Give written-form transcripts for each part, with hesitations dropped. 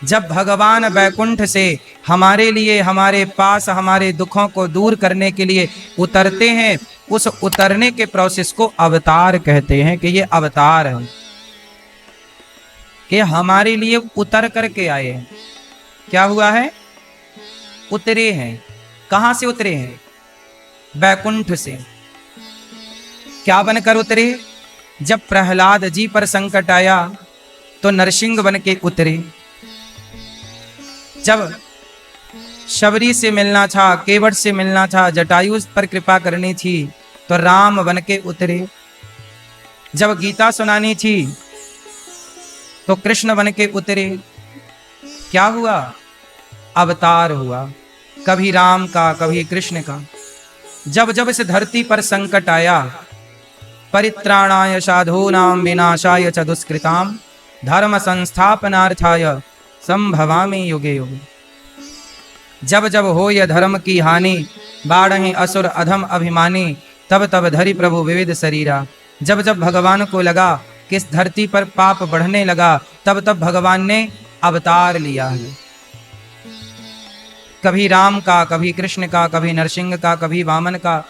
जब भगवान वैकुंठ से हमारे लिए, हमारे पास, हमारे दुखों को दूर करने के लिए उतरते हैं, उस उतरने के प्रोसेस को अवतार कहते हैं कि ये अवतार है, कि हमारे लिए उतर करके आए हैं। क्या हुआ है? उतरे हैं। कहां से उतरे हैं? वैकुंठ से। क्या बनकर उतरे? जब प्रहलाद जी पर संकट आया तो नरसिंह बन के उतरे। जब शबरी से मिलना था, केवट से मिलना था, जटायु पर कृपा करनी थी तो राम बन के उतरे। जब गीता सुनानी थी तो कृष्ण बन के उतरे। क्या हुआ? अवतार हुआ, कभी राम का, कभी कृष्ण का। जब जब इस धरती पर संकट आया, परित्राणाय साधूनां विनाशाय च दुष्कृतां धर्म संस्थापनार्थाय संभवामि युगे युगे। जब जब हो यह धर्म की हानि, बाढ़हि असुर अधम अभिमानी, तब तब धरि प्रभु विविध शरीरा। जब जब भगवान को लगा कि इस धरती पर पाप बढ़ने लगा, तब तब भगवान ने अवतार लिया है। कभी राम का, कभी कृष्ण का, कभी नरसिंह का, कभी वामन का,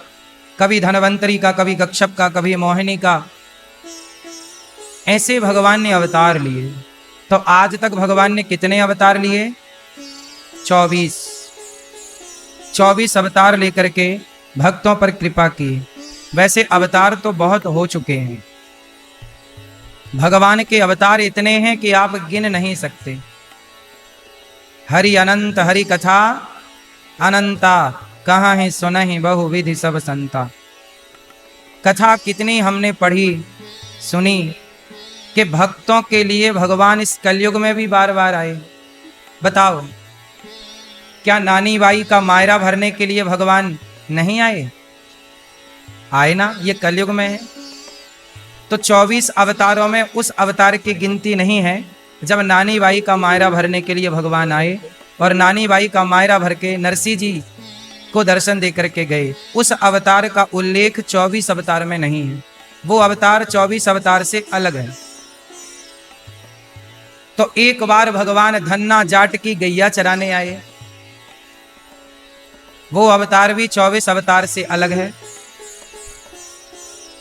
कभी धनवंतरी का, कभी कच्छप का, कभी मोहिनी का। ऐसे भगवान ने अवतार लिए। तो आज तक भगवान ने कितने अवतार लिए? 24 अवतार लेकर के भक्तों पर कृपा की। वैसे अवतार तो बहुत हो चुके हैं, भगवान के अवतार इतने हैं कि आप गिन नहीं सकते। हरि अनंत हरि कथा अनंता, कहाँ है सुनहि बहु विधि सब संता। कथा कितनी हमने पढ़ी सुनी कि भक्तों के लिए भगवान इस कलयुग में भी बार बार आए। बताओ, क्या नानी बाई का मायरा भरने के लिए भगवान नहीं आए? आए ना, ये कलयुग में है। तो 24 अवतारों में उस अवतार की गिनती नहीं है जब नानी बाई का मायरा भरने के लिए भगवान आए और नानी बाई का मायरा भर के नरसिंह जी को दर्शन दे करके गए। उस अवतार का उल्लेख 24 अवतार में नहीं है, वो अवतार 24 अवतार से अलग है। तो एक बार भगवान धन्ना जाट की गैया चराने आए, वो अवतार भी 24 अवतार से अलग है।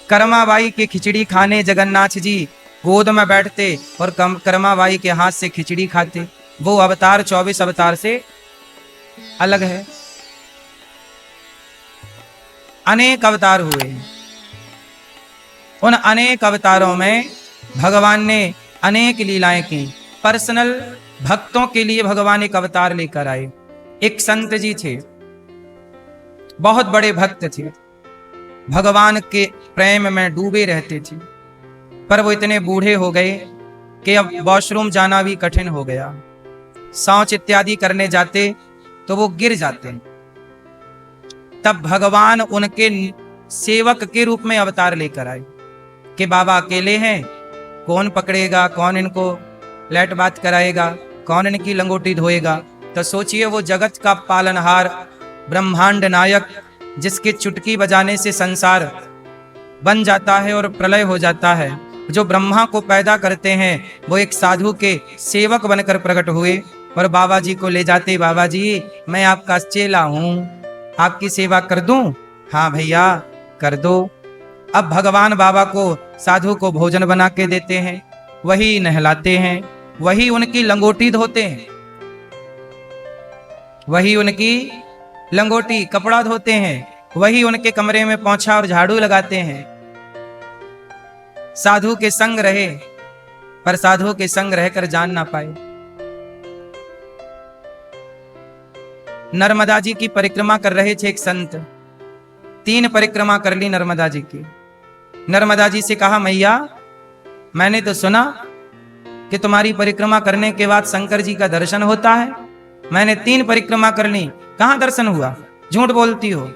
कर्माबाई की खिचड़ी खाने जगन्नाथ जी गोद में बैठते और कर्माबाई के हाथ से खिचड़ी खाते, वो अवतार 24 अवतार से अलग है। अनेक अवतार हुए। उन अनेक अवतारों में भगवान ने अनेक लीलाएं की। पर्सनल भक्तों के लिए भगवान एक अवतार लेकर आए। एक संत जी थे, बहुत बड़े भक्त थे, भगवान के प्रेम में डूबे रहते थे, पर वो इतने बूढ़े हो गए कि अब वॉशरूम जाना भी कठिन हो गया। शौच इत्यादि करने जाते तो वो गिर जाते। तब भगवान उनके सेवक के रूप में अवतार लेकर आए कि बाबा अकेले हैं, कौन पकड़ेगा, कौन इनको लेट बात कराएगा, कौन इनकी लंगोटी धोएगा। तो सोचिए, वो जगत का पालनहार, ब्रह्मांड नायक, जिसके चुटकी बजाने से संसार बन जाता है और प्रलय हो जाता है, जो ब्रह्मा को पैदा करते हैं, वो एक साधु के सेवक बनकर प्रकट हुए और बाबा जी को ले जाते। बाबा जी, मैं आपका चेला हूं, आपकी सेवा कर दूं? हाँ भैया, कर दो। अब भगवान बाबा को, साधु को भोजन बना के देते हैं, वही नहलाते हैं, वही उनकी लंगोटी धोते हैं, वही उनकी लंगोटी कपड़ा धोते हैं, वही उनके कमरे में पोंछा और झाड़ू लगाते हैं। साधु के संग रहे, पर साधु के संग रहकर जान ना पाए। नर्मदा जी की परिक्रमा कर रहे थे एक संत, 3 परिक्रमा कर ली नर्मदा जी की। नर्मदा जी से कहा, मैया मैंने तो सुना कि तुम्हारी परिक्रमा करने के बाद शंकर जी का दर्शन होता है। मैंने 3 परिक्रमा कर ली, कहां दर्शन हुआ? झूठ बोलती हो।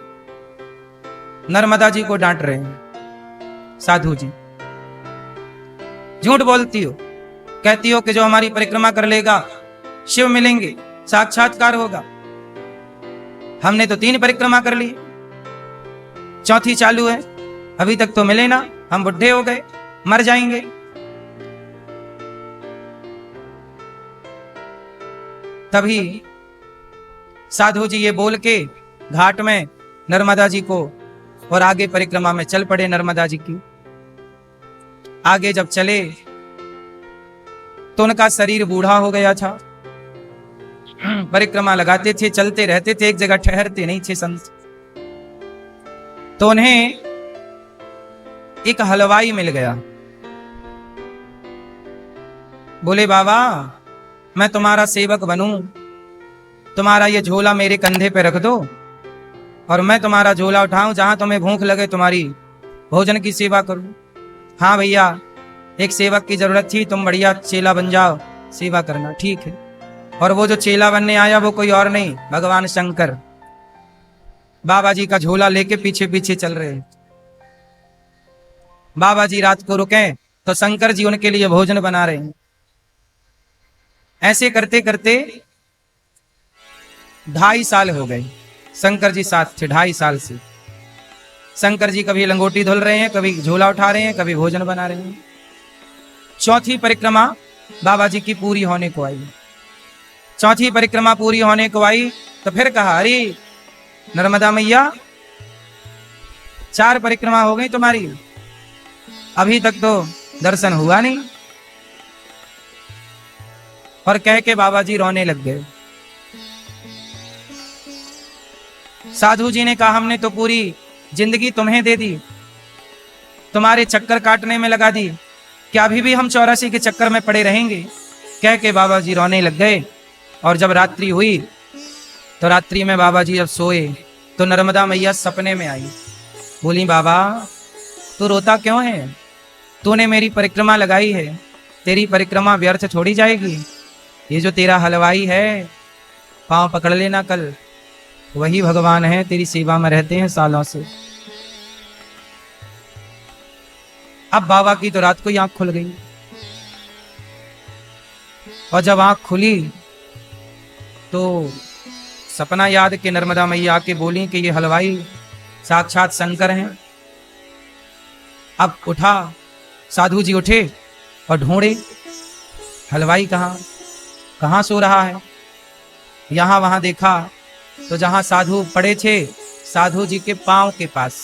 नर्मदा जी को डांट रहे हैं साधु जी, झूठ बोलती हो। कहती हो कि जो हमारी परिक्रमा कर लेगा शिव मिलेंगे, साक्षात्कार होगा। हमने तो 3 परिक्रमा कर ली, 4थी चालू है, अभी तक तो मिले ना, हम बुढ़े हो गए, मर जाएंगे। तभी साधु जी ये बोल के घाट में नर्मदा जी को और आगे परिक्रमा में चल पड़े। नर्मदा जी की आगे जब चले तो उनका शरीर बूढ़ा हो गया था। परिक्रमा लगाते थे, चलते रहते थे, एक जगह ठहरते नहीं थे संत। तो उन्हें एक हलवाई मिल गया। बोले बाबा मैं तुम्हारा सेवक बनूं, तुम्हारा ये झोला मेरे कंधे पे रख दो और मैं तुम्हारा झोला उठाऊं, जहां तुम्हें भूख लगे तुम्हारी भोजन की सेवा करूं। हाँ भैया, एक सेवक की जरूरत थी, तुम बढ़िया चेला बन जाओ, सेवा करना। ठीक है। और वो जो चेला बनने आया वो कोई और नहीं, भगवान शंकर बाबा जी का झोला लेके पीछे पीछे चल रहे हैं। बाबा जी रात को रुके तो शंकर जी उनके लिए भोजन बना रहे हैं। ऐसे करते करते 2.5 साल हो गए। शंकर जी साथ थे 2.5 साल से। शंकर जी कभी लंगोटी धुल रहे हैं, कभी झोला उठा रहे हैं, कभी भोजन बना रहे हैं। चौथी परिक्रमा बाबा जी की पूरी होने को आई। चौथी परिक्रमा पूरी होने को आई तो फिर कहा, अरे नर्मदा मैया 4 परिक्रमा हो गई तुम्हारी, अभी तक तो दर्शन हुआ नहीं। और कह के बाबा जी रोने लग गए। साधु जी ने कहा, हमने तो पूरी जिंदगी तुम्हें दे दी, तुम्हारे चक्कर काटने में लगा दी, क्या अभी भी हम 84 के चक्कर में पड़े रहेंगे? कह के बाबा जी रोने लग गए। और जब रात्रि हुई तो रात्रि में बाबा जी जब सोए तो नर्मदा मैया सपने में आई। बोली, बाबा तू रोता क्यों है? तूने मेरी परिक्रमा लगाई है, तेरी परिक्रमा व्यर्थ छोड़ी जाएगी। ये जो तेरा हलवाई है, पांव पकड़ लेना कल, वही भगवान है, तेरी सेवा में रहते हैं सालों से। अब बाबा की तो रात को ही आंख खुल गई। और जब आंख खुली तो सपना याद के नर्मदा मैया आके बोली कि ये हलवाई साक्षात शंकर हैं। अब उठा, साधु जी उठे और ढूंढे हलवाई कहाँ सो रहा है। यहां वहां देखा तो जहां साधु पड़े थे, साधु जी के पांव के पास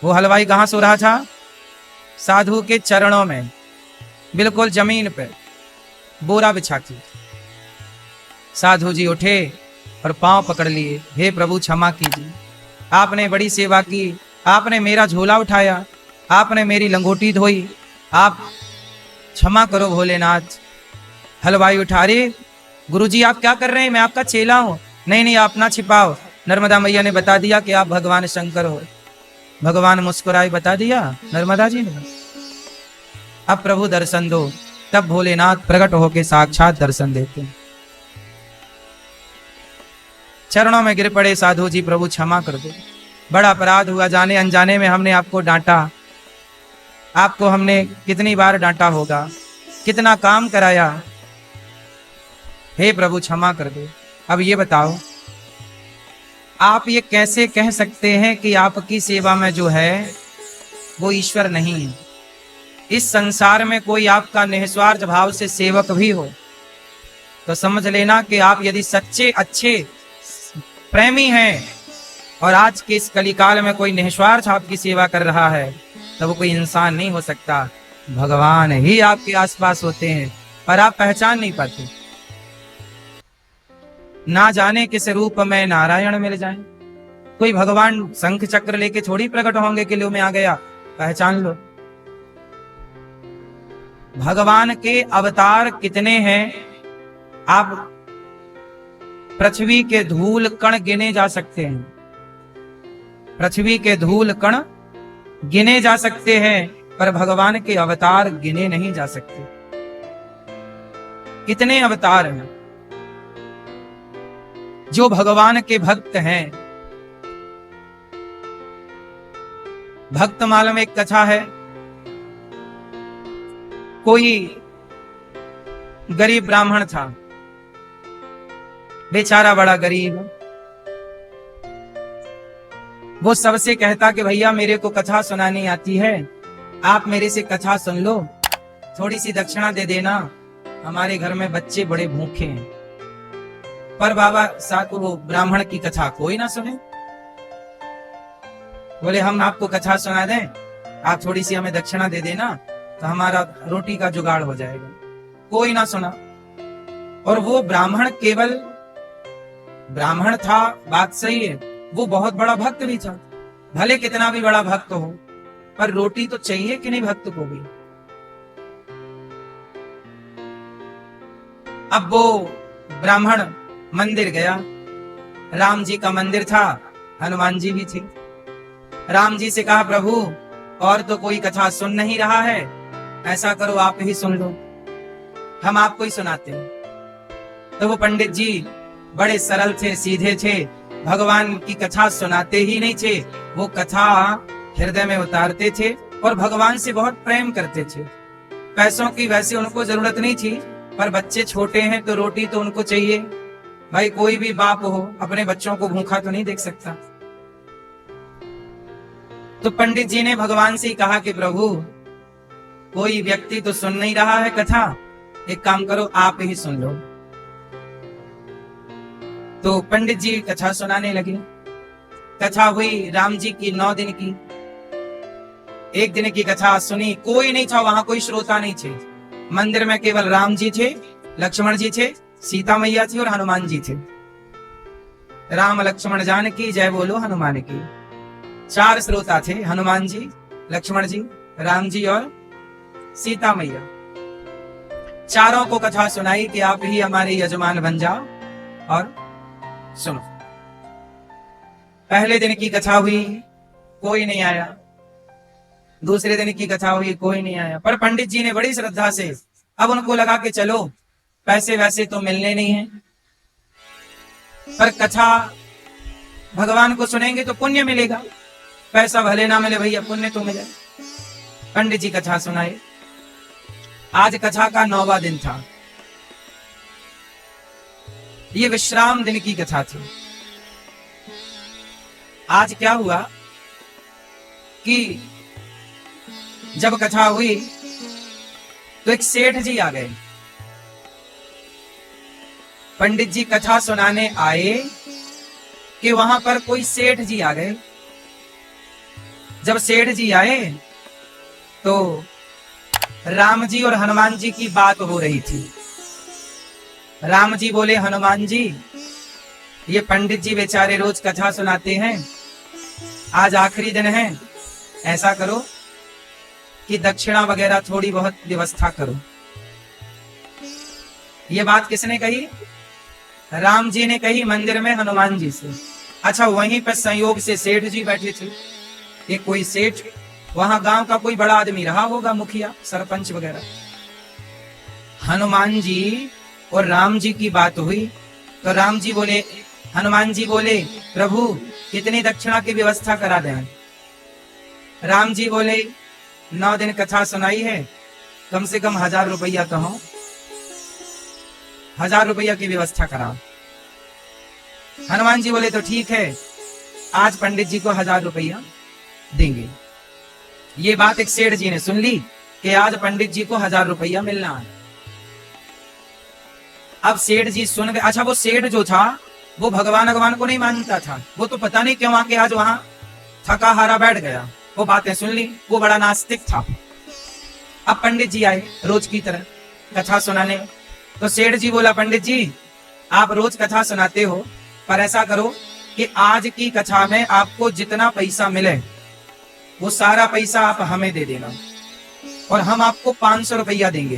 वो हलवाई कहां सो रहा था? साधु के चरणों में, बिल्कुल जमीन पे बोरा बिछा के। साधु जी उठे और पांव पकड़ लिए, हे प्रभु क्षमा कीजिए, आपने बड़ी सेवा की, आपने मेरा झोला उठाया, आपने मेरी लंगोटी धोई, आप क्षमा करो भोलेनाथ। हलवाई उठा, रे गुरुजी आप क्या कर रहे हैं? मैं आपका चेला हूं। नहीं आप ना छिपाओ, नर्मदा मैया ने बता दिया कि आप भगवान शंकर हो। भगवान मुस्कुराए, बता दिया नर्मदा जी ने। अब प्रभु दर्शन दो। तब भोलेनाथ प्रकट होके साक्षात दर्शन देते हैं। चरणों में गिर पड़े साधु जी, प्रभु क्षमा कर दो, बड़ा अपराध हुआ, जाने अनजाने में हमने आपको डांटा, आपको हमने कितनी बार डांटा होगा, कितना काम कराया, हे प्रभु क्षमा कर दो। अब ये बताओ, आप ये कैसे कह सकते हैं कि आपकी सेवा में जो है वो ईश्वर नहीं है? इस संसार में कोई आपका निस्वार्थ भाव से सेवक भी हो तो समझ लेना कि आप यदि सच्चे अच्छे प्रेमी हैं और आज के इस कलिकाल में कोई निस्वार्थ आपकी सेवा कर रहा है तो वो कोई इंसान नहीं हो सकता, भगवान ही आपके आसपास होते हैं, पर आप पहचान नहीं पाते। ना जाने किस रूप में नारायण मिल जाए। कोई भगवान शंख चक्र लेके थोड़ी प्रकट होंगे कि लो में आ गया, पहचान लो। भगवान के अवतार कितने हैं, आप पृथ्वी के धूल कण गिने जा सकते हैं, पृथ्वी के धूल कण गिने जा सकते हैं, पर भगवान के अवतार गिने नहीं जा सकते। कितने अवतार हैं जो भगवान के भक्त हैं। भक्त मालूम एक कथा है, कोई गरीब ब्राह्मण था, बेचारा बड़ा गरीब। वो सबसे कहता कि भैया मेरे को कथा सुनानी आती है, आप मेरे से कथा सुन लो, थोड़ी सी दक्षिणा दे देना। हमारे घर में बच्चे बड़े भूखे हैं, पर बाबा साहब वो ब्राह्मण की कथा कोई ना सुने। बोले हम आपको कथा सुना दें, आप थोड़ी सी हमें दक्षिणा दे देना तो हमारा रोटी का जुगाड़ हो जाएगा। कोई ना सुना। और वो ब्राह्मण केवल ब्राह्मण था, बात सही है, वो बहुत बड़ा भक्त भी था। भले कितना भी बड़ा भक्त हो, पर रोटी तो चाहिए कि नहीं भक्त को भी। अब वो ब्राह्मण मंदिर गया, राम जी का मंदिर था, हनुमान जी भी थे। राम जी से कहा प्रभु और तो कोई कथा सुन नहीं रहा है, ऐसा करो आप ही सुन लो, हम आपको ही सुनाते हैं। तो वो पंडित जी बड़े सरल थे, सीधे थे, भगवान की कथा सुनाते ही नहीं थे, वो कथा हृदय में उतारते थे और भगवान से बहुत प्रेम करते थे। पैसों की वैसे उनको जरूरत नहीं थी, पर बच्चे छोटे हैं तो रोटी तो उनको चाहिए। भाई कोई भी बाप हो अपने बच्चों को भूखा तो नहीं देख सकता। तो पंडित जी ने भगवान से कहा कि प्रभु कोई व्यक्ति तो सुन नहीं रहा है कथा, एक काम करो आप ही सुन लो। तो पंडित जी कथा सुनाने लगे। कथा हुई राम जी की 9 दिन की। एक दिन की कथा सुनी, कोई नहीं था वहां, कोई श्रोता नहीं थे। मंदिर में केवल राम जी थे, लक्ष्मण जी थे, सीता मैया थी और हनुमान जी थे। राम लक्ष्मण जानकी जय बोलो हनुमान की। 4 श्रोता थे, हनुमान जी, लक्ष्मण जी, राम जी और सीता मैया। चारों को कथा सुनाई कि आप ही हमारे यजमान बन जाओ और सुनो। पहले दिन की कथा हुई, कोई नहीं आया। दूसरे दिन की कथा हुई, कोई नहीं आया। पर पंडित जी ने बड़ी श्रद्धा से, अब उनको लगा कि चलो पैसे वैसे तो मिलने नहीं है, पर कथा भगवान को सुनेंगे तो पुण्य मिलेगा, पैसा भले ना मिले भैया पुण्य तो मिले। पंडित जी कथा सुनाए। आज कथा का 9वां दिन था। ये विश्राम दिन की कथा थी। आज क्या हुआ कि जब कथा हुई तो एक सेठ जी आ गए। पंडित जी कथा सुनाने आए कि वहां पर कोई सेठ जी आ गए। जब सेठ जी आए तो राम जी और हनुमान जी की बात हो रही थी। राम जी बोले हनुमान जी, ये पंडित जी बेचारे रोज कथा सुनाते हैं, आज आखिरी दिन है, ऐसा करो कि दक्षिणा वगैरह थोड़ी बहुत व्यवस्था करो। ये बात किसने कही? राम जी ने कही मंदिर में हनुमान जी से। अच्छा, वहीं पर संयोग से सेठ जी बैठे थे। ये कोई सेठ वहां गांव का कोई बड़ा आदमी रहा होगा, मुखिया सरपंच वगैरह। हनुमान जी और राम जी की बात हुई तो राम जी बोले, हनुमान जी बोले प्रभु कितनी दक्षिणा की व्यवस्था करा दें? राम जी बोले 9 दिन कथा सुनाई है, कम से कम 1000 रुपया कहो, 1000 रुपया की व्यवस्था कराओ। हनुमान जी बोले तो ठीक है, आज पंडित जी को 1000 रुपया देंगे। ये बात एक सेठ जी ने सुन ली कि आज पंडित जी को 1000 रुपया मिलना है। अब सेठ जी सुन गए। अच्छा, वो सेठ जो था वो भगवान को नहीं मानता था, वो तो पता नहीं क्यों आके आज वहां थका हारा बैठ गया। वो बातें सुन ली, वो बड़ा नास्तिक था। अब पंडित जी आए रोज की तरह कथा सुनाने। तो सेठ जी बोला, पंडित जी आप रोज कथा सुनाते हो, पर ऐसा करो कि आज की कथा में आपको जितना पैसा मिले वो सारा पैसा आप हमें दे देना और हम आपको 500 रुपया देंगे।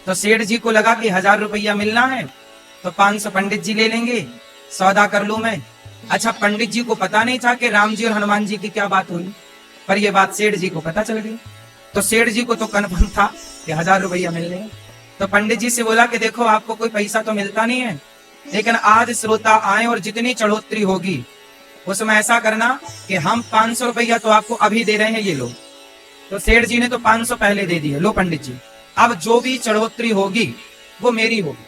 तो सेठ जी को लगा कि 1000 रुपया मिलना है तो 500 पंडित जी ले लेंगे, सौदा कर लूं मैं। अच्छा, पंडित जी को पता नहीं था कि राम जी और हनुमान जी की क्या बात हुई, पर यह बात सेठ जी को पता चल गई। तो सेठ जी को तो कन्फर्म था कि 1000 रुपया मिलने हैं। तो पंडित जी से बोला कि देखो आपको कोई पैसा तो मिलता नहीं है, लेकिन आज श्रोता आए और जितनी चढ़ोतरी होगी उसमें ऐसा करना कि हम 500 रुपया तो आपको अभी दे रहे हैं, ये लो। तो सेठ जी ने तो 500 पहले दे दिए, लो पंडित जी, अब जो भी चढ़ोतरी होगी वो मेरी होगी।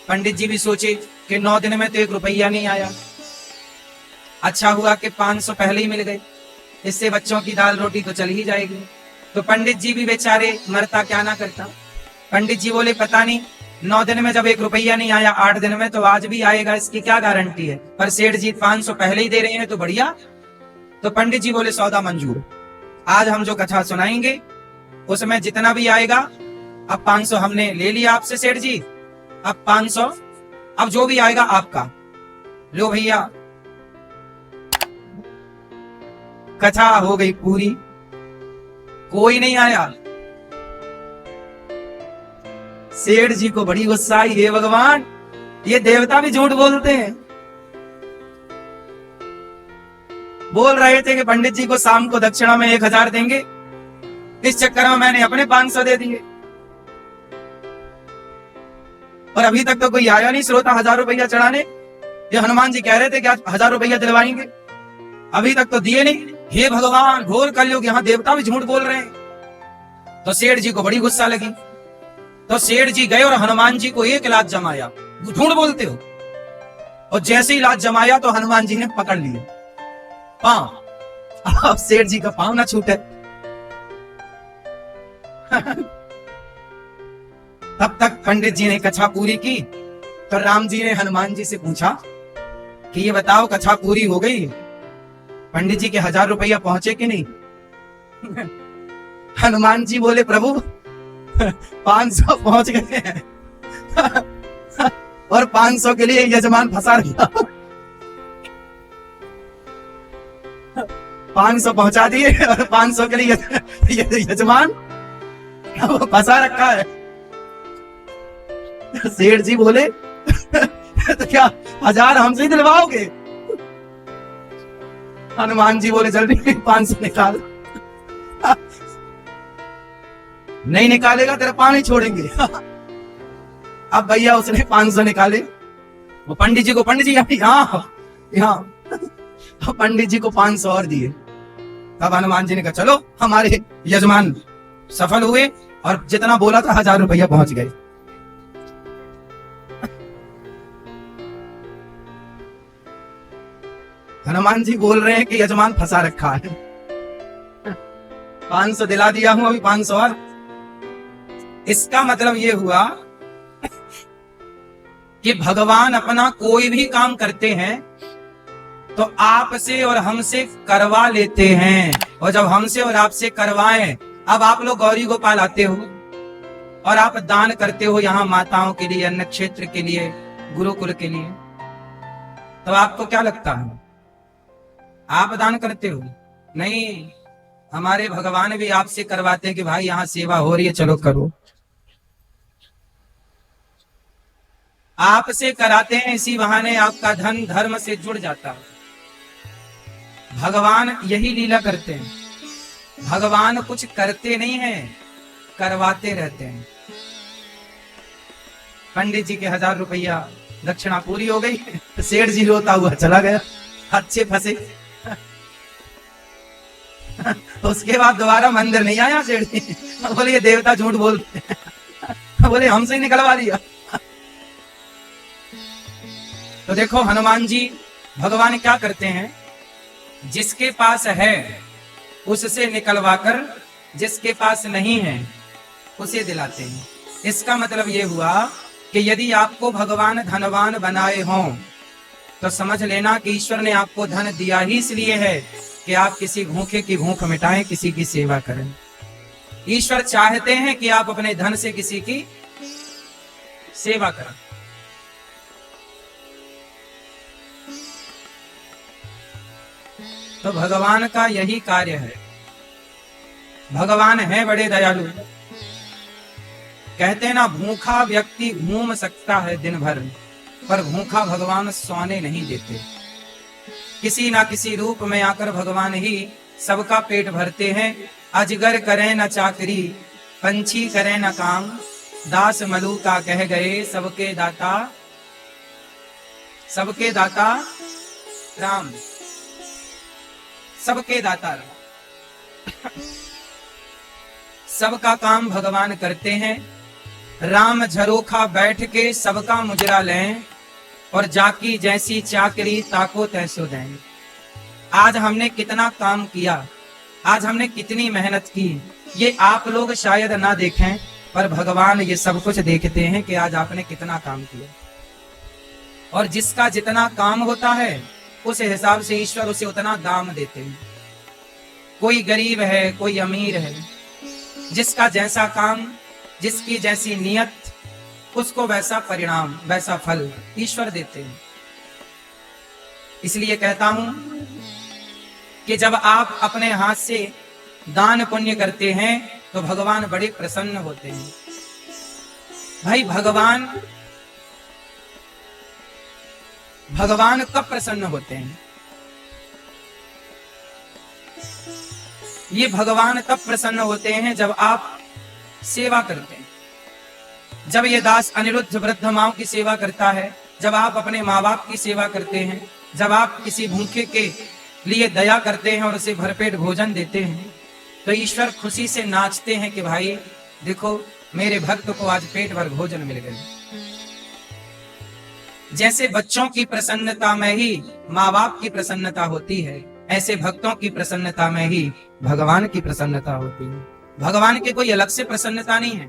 पंडित जी भी सोचे कि 9 दिन में तो 1 रुपया नहीं आया, अच्छा हुआ कि 500 पहले ही मिल गए, इससे बच्चों की दाल रोटी तो चल ही जाएगी। तो तो पंडित जी भी बेचारे मरता क्या ना करता। पंडित जी बोले पता नहीं 9 दिन में जब 1 रुपया नहीं आया, 8 दिन में तो आज भी आएगा, इसकी क्या गारंटी है। पर सेठ जी 500 पहले ही दे रहे हैं तो बढ़िया। तो पंडित जी बोले सौदा मंजूर, आज हम जो कथा सुनाएंगे उसमें जितना भी आएगा, अब 500 हमने ले लिया आपसे सेठ जी, अब 500, अब जो भी आएगा आपका। लो भैया, कथा हो गई पूरी, कोई नहीं आया। सेठ जी को बड़ी गुस्सा आई, हे भगवान, ये देवता भी झूठ बोलते हैं। बोल रहे थे कि पंडित जी को शाम को दक्षिणा में 1000 देंगे, इस चक्कर में मैंने अपने 500 दे दिए और अभी तक तो कोई आया नहीं श्रोता 1000 रुपया चढ़ाने। ये हनुमान जी कह रहे थे कि आज 1000 रुपया दिलवाएंगे, अभी तक तो दिए नहीं। हे भगवान, घोर कलयुग, यहाँ देवता भी झूठ बोल रहे हैं। तो सेठ जी को बड़ी गुस्सा लगी, तो सेठ जी गए और हनुमान जी को 1 लाख जमाया, झूठ बोलते हो। और जैसे ही लाख जमाया तो हनुमान जी ने पकड़ लिए पांव। अब सेठ जी का पांव ना छूटे। तब तक पंडित जी ने कथा पूरी की। तो राम जी ने हनुमान जी से पूछा कि ये बताओ कथा पूरी हो गई, पंडित जी के 1000 रुपया पहुंचे कि नहीं। हनुमान जी बोले प्रभु 500 पहुंच गए हैं और 500 के लिए यजमान फंसा रहा। 500 पहुंचा दिए और 500 के लिए यजमान फंसा रखा है। सेठ जी बोले तो क्या 1000 हमसे ही दिलवाओगे। हनुमान जी बोले जल्दी 500 निकाल। नहीं निकालेगा तेरा पानी छोड़ेंगे। अब भैया उसने 500 निकाले, वो पंडित जी को, पंडित जी यहाँ पंडित जी को 500 और दिए। तब हनुमान जी ने कहा चलो हमारे यजमान सफल हुए और जितना बोला था 1000 रुपया पहुंच गए। हनुमान जी बोल रहे हैं कि यजमान फंसा रखा है। 500 दिला दिया हूं, अभी 500 और। इसका मतलब ये हुआ कि भगवान अपना कोई भी काम करते हैं तो आपसे और हमसे करवा लेते हैं, और जब हमसे और आपसे करवाएं, अब आप लोग गौरी गोपाल आते हो और आप दान करते हो यहाँ माताओं के लिए, अन्न क्षेत्र के लिए, गुरुकुल के लिए, तो आपको क्या लगता है आप दान करते हो? नहीं, हमारे भगवान भी आपसे करवाते हैं कि भाई यहाँ सेवा हो रही है, चलो करो। आपसे कराते हैं, इसी बहाने आपका धन धर्म से जुड़ जाता है। भगवान यही लीला करते हैं। भगवान कुछ करते नहीं हैं, करवाते रहते हैं। पंडित जी के 1000 रुपया दक्षिणा पूरी हो गई। सेठ जी रोता हुआ चला गया, अच्छे फंसे। उसके बाद दोबारा मंदिर नहीं आया सेठ जी। बोले ये देवता झूठ बोलते हैं। बोले हमसे ही निकलवा दिया। तो देखो हनुमान जी, भगवान क्या करते हैं, जिसके पास है उससे निकलवाकर जिसके पास नहीं है उसे दिलाते हैं। इसका मतलब ये हुआ कि यदि आपको भगवान धनवान बनाए हों तो समझ लेना कि ईश्वर ने आपको धन दिया ही इसलिए है कि आप किसी भूखे की भूख मिटाएं, किसी की सेवा करें। ईश्वर चाहते हैं कि आप अपने धन से किसी की सेवा करें। तो भगवान का यही कार्य है। भगवान है बड़े दयालु। कहते हैं ना, भूखा व्यक्ति घूम सकता है दिन भर, पर भूखा भगवान सोने नहीं देते। किसी ना किसी रूप में आकर भगवान ही सबका पेट भरते हैं। अजगर करे न चाकरी, पंछी करे न काम, दास मलू का कह गए सबके दाता, सबके दाता राम, सबके दाता राम। सबका काम भगवान करते हैं। राम झरोखा बैठ के सबका मुजरा लें, और जाकी जैसी चाकरी ताको तैसो दें। आज हमने कितना काम किया, आज हमने कितनी मेहनत की, ये आप लोग शायद ना देखें, पर भगवान ये सब कुछ देखते हैं कि आज आपने कितना काम किया। और जिसका जितना काम होता है उस हिसाब से ईश्वर उसे उतना दाम देते हैं। कोई गरीब है, कोई अमीर है, जिसका जैसा काम, जिसकी जैसी नियत, उसको वैसा परिणाम, वैसा फल ईश्वर देते हैं। इसलिए कहता हूं कि जब आप अपने हाथ से दान पुण्य करते हैं तो भगवान बड़े प्रसन्न होते हैं। भाई भगवान कब प्रसन्न होते हैं? ये भगवान तब प्रसन्न होते हैं जब आप सेवा करते हैं। जब ये दास अनिरुद्ध वृद्ध माओं की सेवा करता है, जब आप अपने माँ बाप की सेवा करते हैं, जब आप किसी भूखे के लिए दया करते हैं और उसे भरपेट भोजन देते हैं, तो ईश्वर खुशी से नाचते हैं कि भाई देखो मेरे भक्त को आज पेट भर भोजन मिल गया। जैसे बच्चों की प्रसन्नता में ही माँ बाप की प्रसन्नता होती है, ऐसे भक्तों की प्रसन्नता में ही भगवान की प्रसन्नता होती है। भगवान की कोई अलग से प्रसन्नता नहीं है।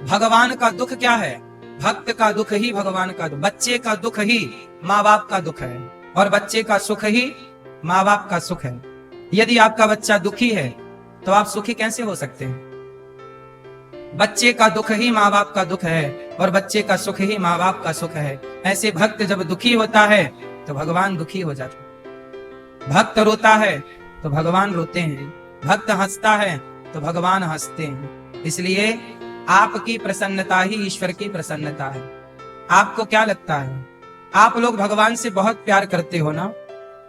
भगवान का दुख क्या है? भक्त का दुख ही भगवान का दुख। बच्चे का दुख ही माँ बाप का दुख है और बच्चे का सुख ही माँ बाप का सुख है। यदि आपका बच्चा दुखी है तो आप सुखी कैसे हो सकते हैं? बच्चे का दुख ही माँ बाप का दुख है और बच्चे का सुख ही माँ बाप का सुख है। ऐसे भक्त जब दुखी होता है तो भगवान दुखी हो जाता है। भक्त रोता है तो भगवान रोते हैं, भक्त हंसता है तो भगवान हंसते हैं। इसलिए आपकी प्रसन्नता ही ईश्वर की प्रसन्नता है। आपको क्या लगता है? आप लोग भगवान से बहुत प्यार करते हो ना?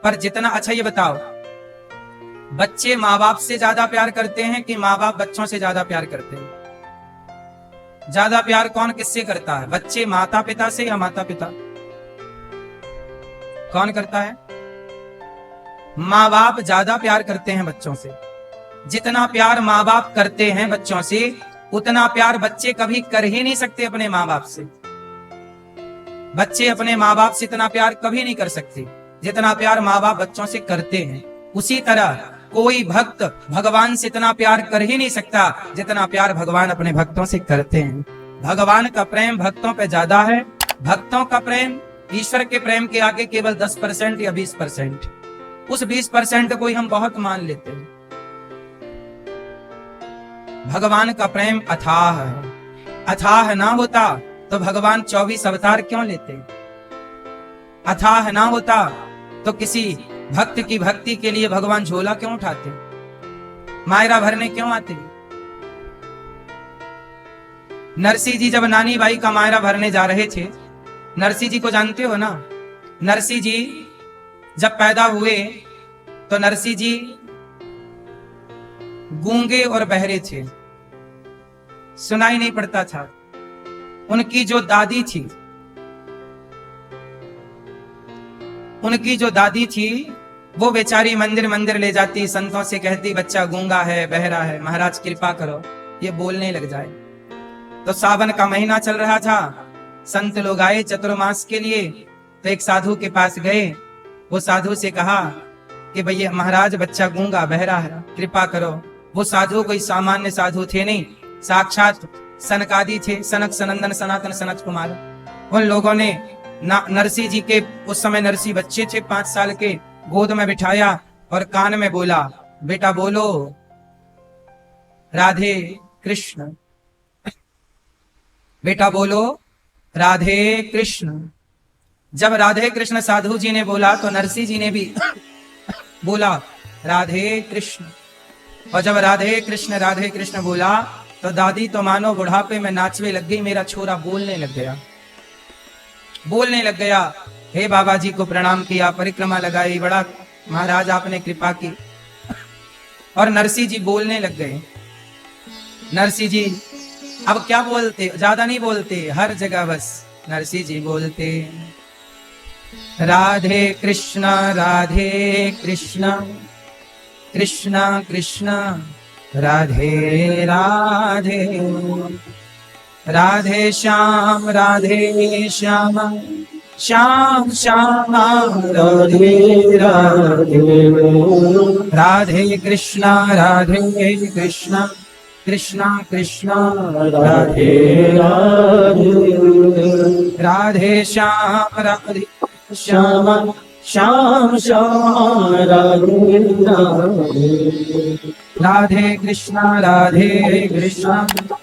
पर जितना, अच्छा ये बताओ, बच्चे माँ बाप से ज्यादा प्यार करते हैं कि माँ बाप बच्चों से ज्यादा प्यार करते हैं? ज्यादा प्यार कौन किससे करता है? बच्चे माता पिता से या माता पिता? कौन करता है? माँ बाप ज्यादा प्यार करते हैं बच्चों से। जितना प्यार माँ बाप करते हैं बच्चों से, उतना प्यार बच्चे कभी कर ही नहीं सकते अपने माँ बाप से। बच्चे अपने माँ बाप से इतना प्यार कभी नहीं कर सकते जितना प्यार माँ बाप बच्चों से करते हैं। उसी तरह कोई भक्त भगवान से इतना प्यार कर ही नहीं सकता जितना प्यार भगवान अपने भक्तों से करते हैं। भगवान का प्रेम भक्तों पे ज्यादा है। भक्तों का प्रेम ईश्वर के प्रेम के आगे केवल 10% या 20%। उस 20% को ही हम बहुत मान लेते हैं। भगवान का प्रेम अथाह है। अथाह ना होता तो भगवान 24 अवतार क्यों लेते? अथाह ना होता तो किसी भक्त की भक्ति के लिए भगवान झोला क्यों उठाते, मायरा भरने क्यों आते? नरसिंह जी जब नानी बाई का मायरा भरने जा रहे थे, नरसिंह जी को जानते हो ना? नरसिंह जी जब पैदा हुए तो नरसिंह जी गूंगे और बहरे थे, सुनाई नहीं पड़ता था। उनकी जो दादी थी वो बेचारी मंदिर मंदिर ले जाती, संतों से कहती बच्चा गूंगा है, बहरा है, महाराज कृपा करो ये बोलने लग जाए। तो सावन का महीना चल रहा था, संत लोग आए चतुर्मास के लिए, तो एक साधु के पास गए। वो साधु से कहा कि भैया महाराज बच्चा गूंगा बहरा है, कृपा करो। वो साधु कोई सामान्य साधु थे नहीं, साक्षात सनकादि थे, सनक सनंदन सनातन सनत कुमार। उन लोगों ने नरसिंह जी के, उस समय नरसिंह बच्चे थे 5 साल के, गोद में बिठाया और कान में बोला बेटा बोलो राधे कृष्ण, बेटा बोलो राधे कृष्ण। जब राधे कृष्ण साधु जी ने बोला तो नरसिंह जी ने भी बोला राधे कृष्ण। और जब राधे कृष्ण बोला तो दादी तो मानो बुढ़ापे में नाचने लग गई। मेरा छोरा बोलने लग गया। हे बाबा जी को प्रणाम किया, परिक्रमा लगाई, बड़ा महाराज आपने कृपा की। और नरसिंह जी बोलने लग गए। नरसिंह जी अब क्या बोलते, ज्यादा नहीं बोलते, हर जगह बस नरसिंह जी बोलते राधे कृष्णा कृष्णा कृष्णा राधे राधे, राधे श्याम श्याम श्याम राधे राधे, राधे कृष्णा कृष्णा कृष्णा राधे राधे, राधे श्याम राधे श्याम, श्याम श्याम राधे राधे, राधे कृष्णा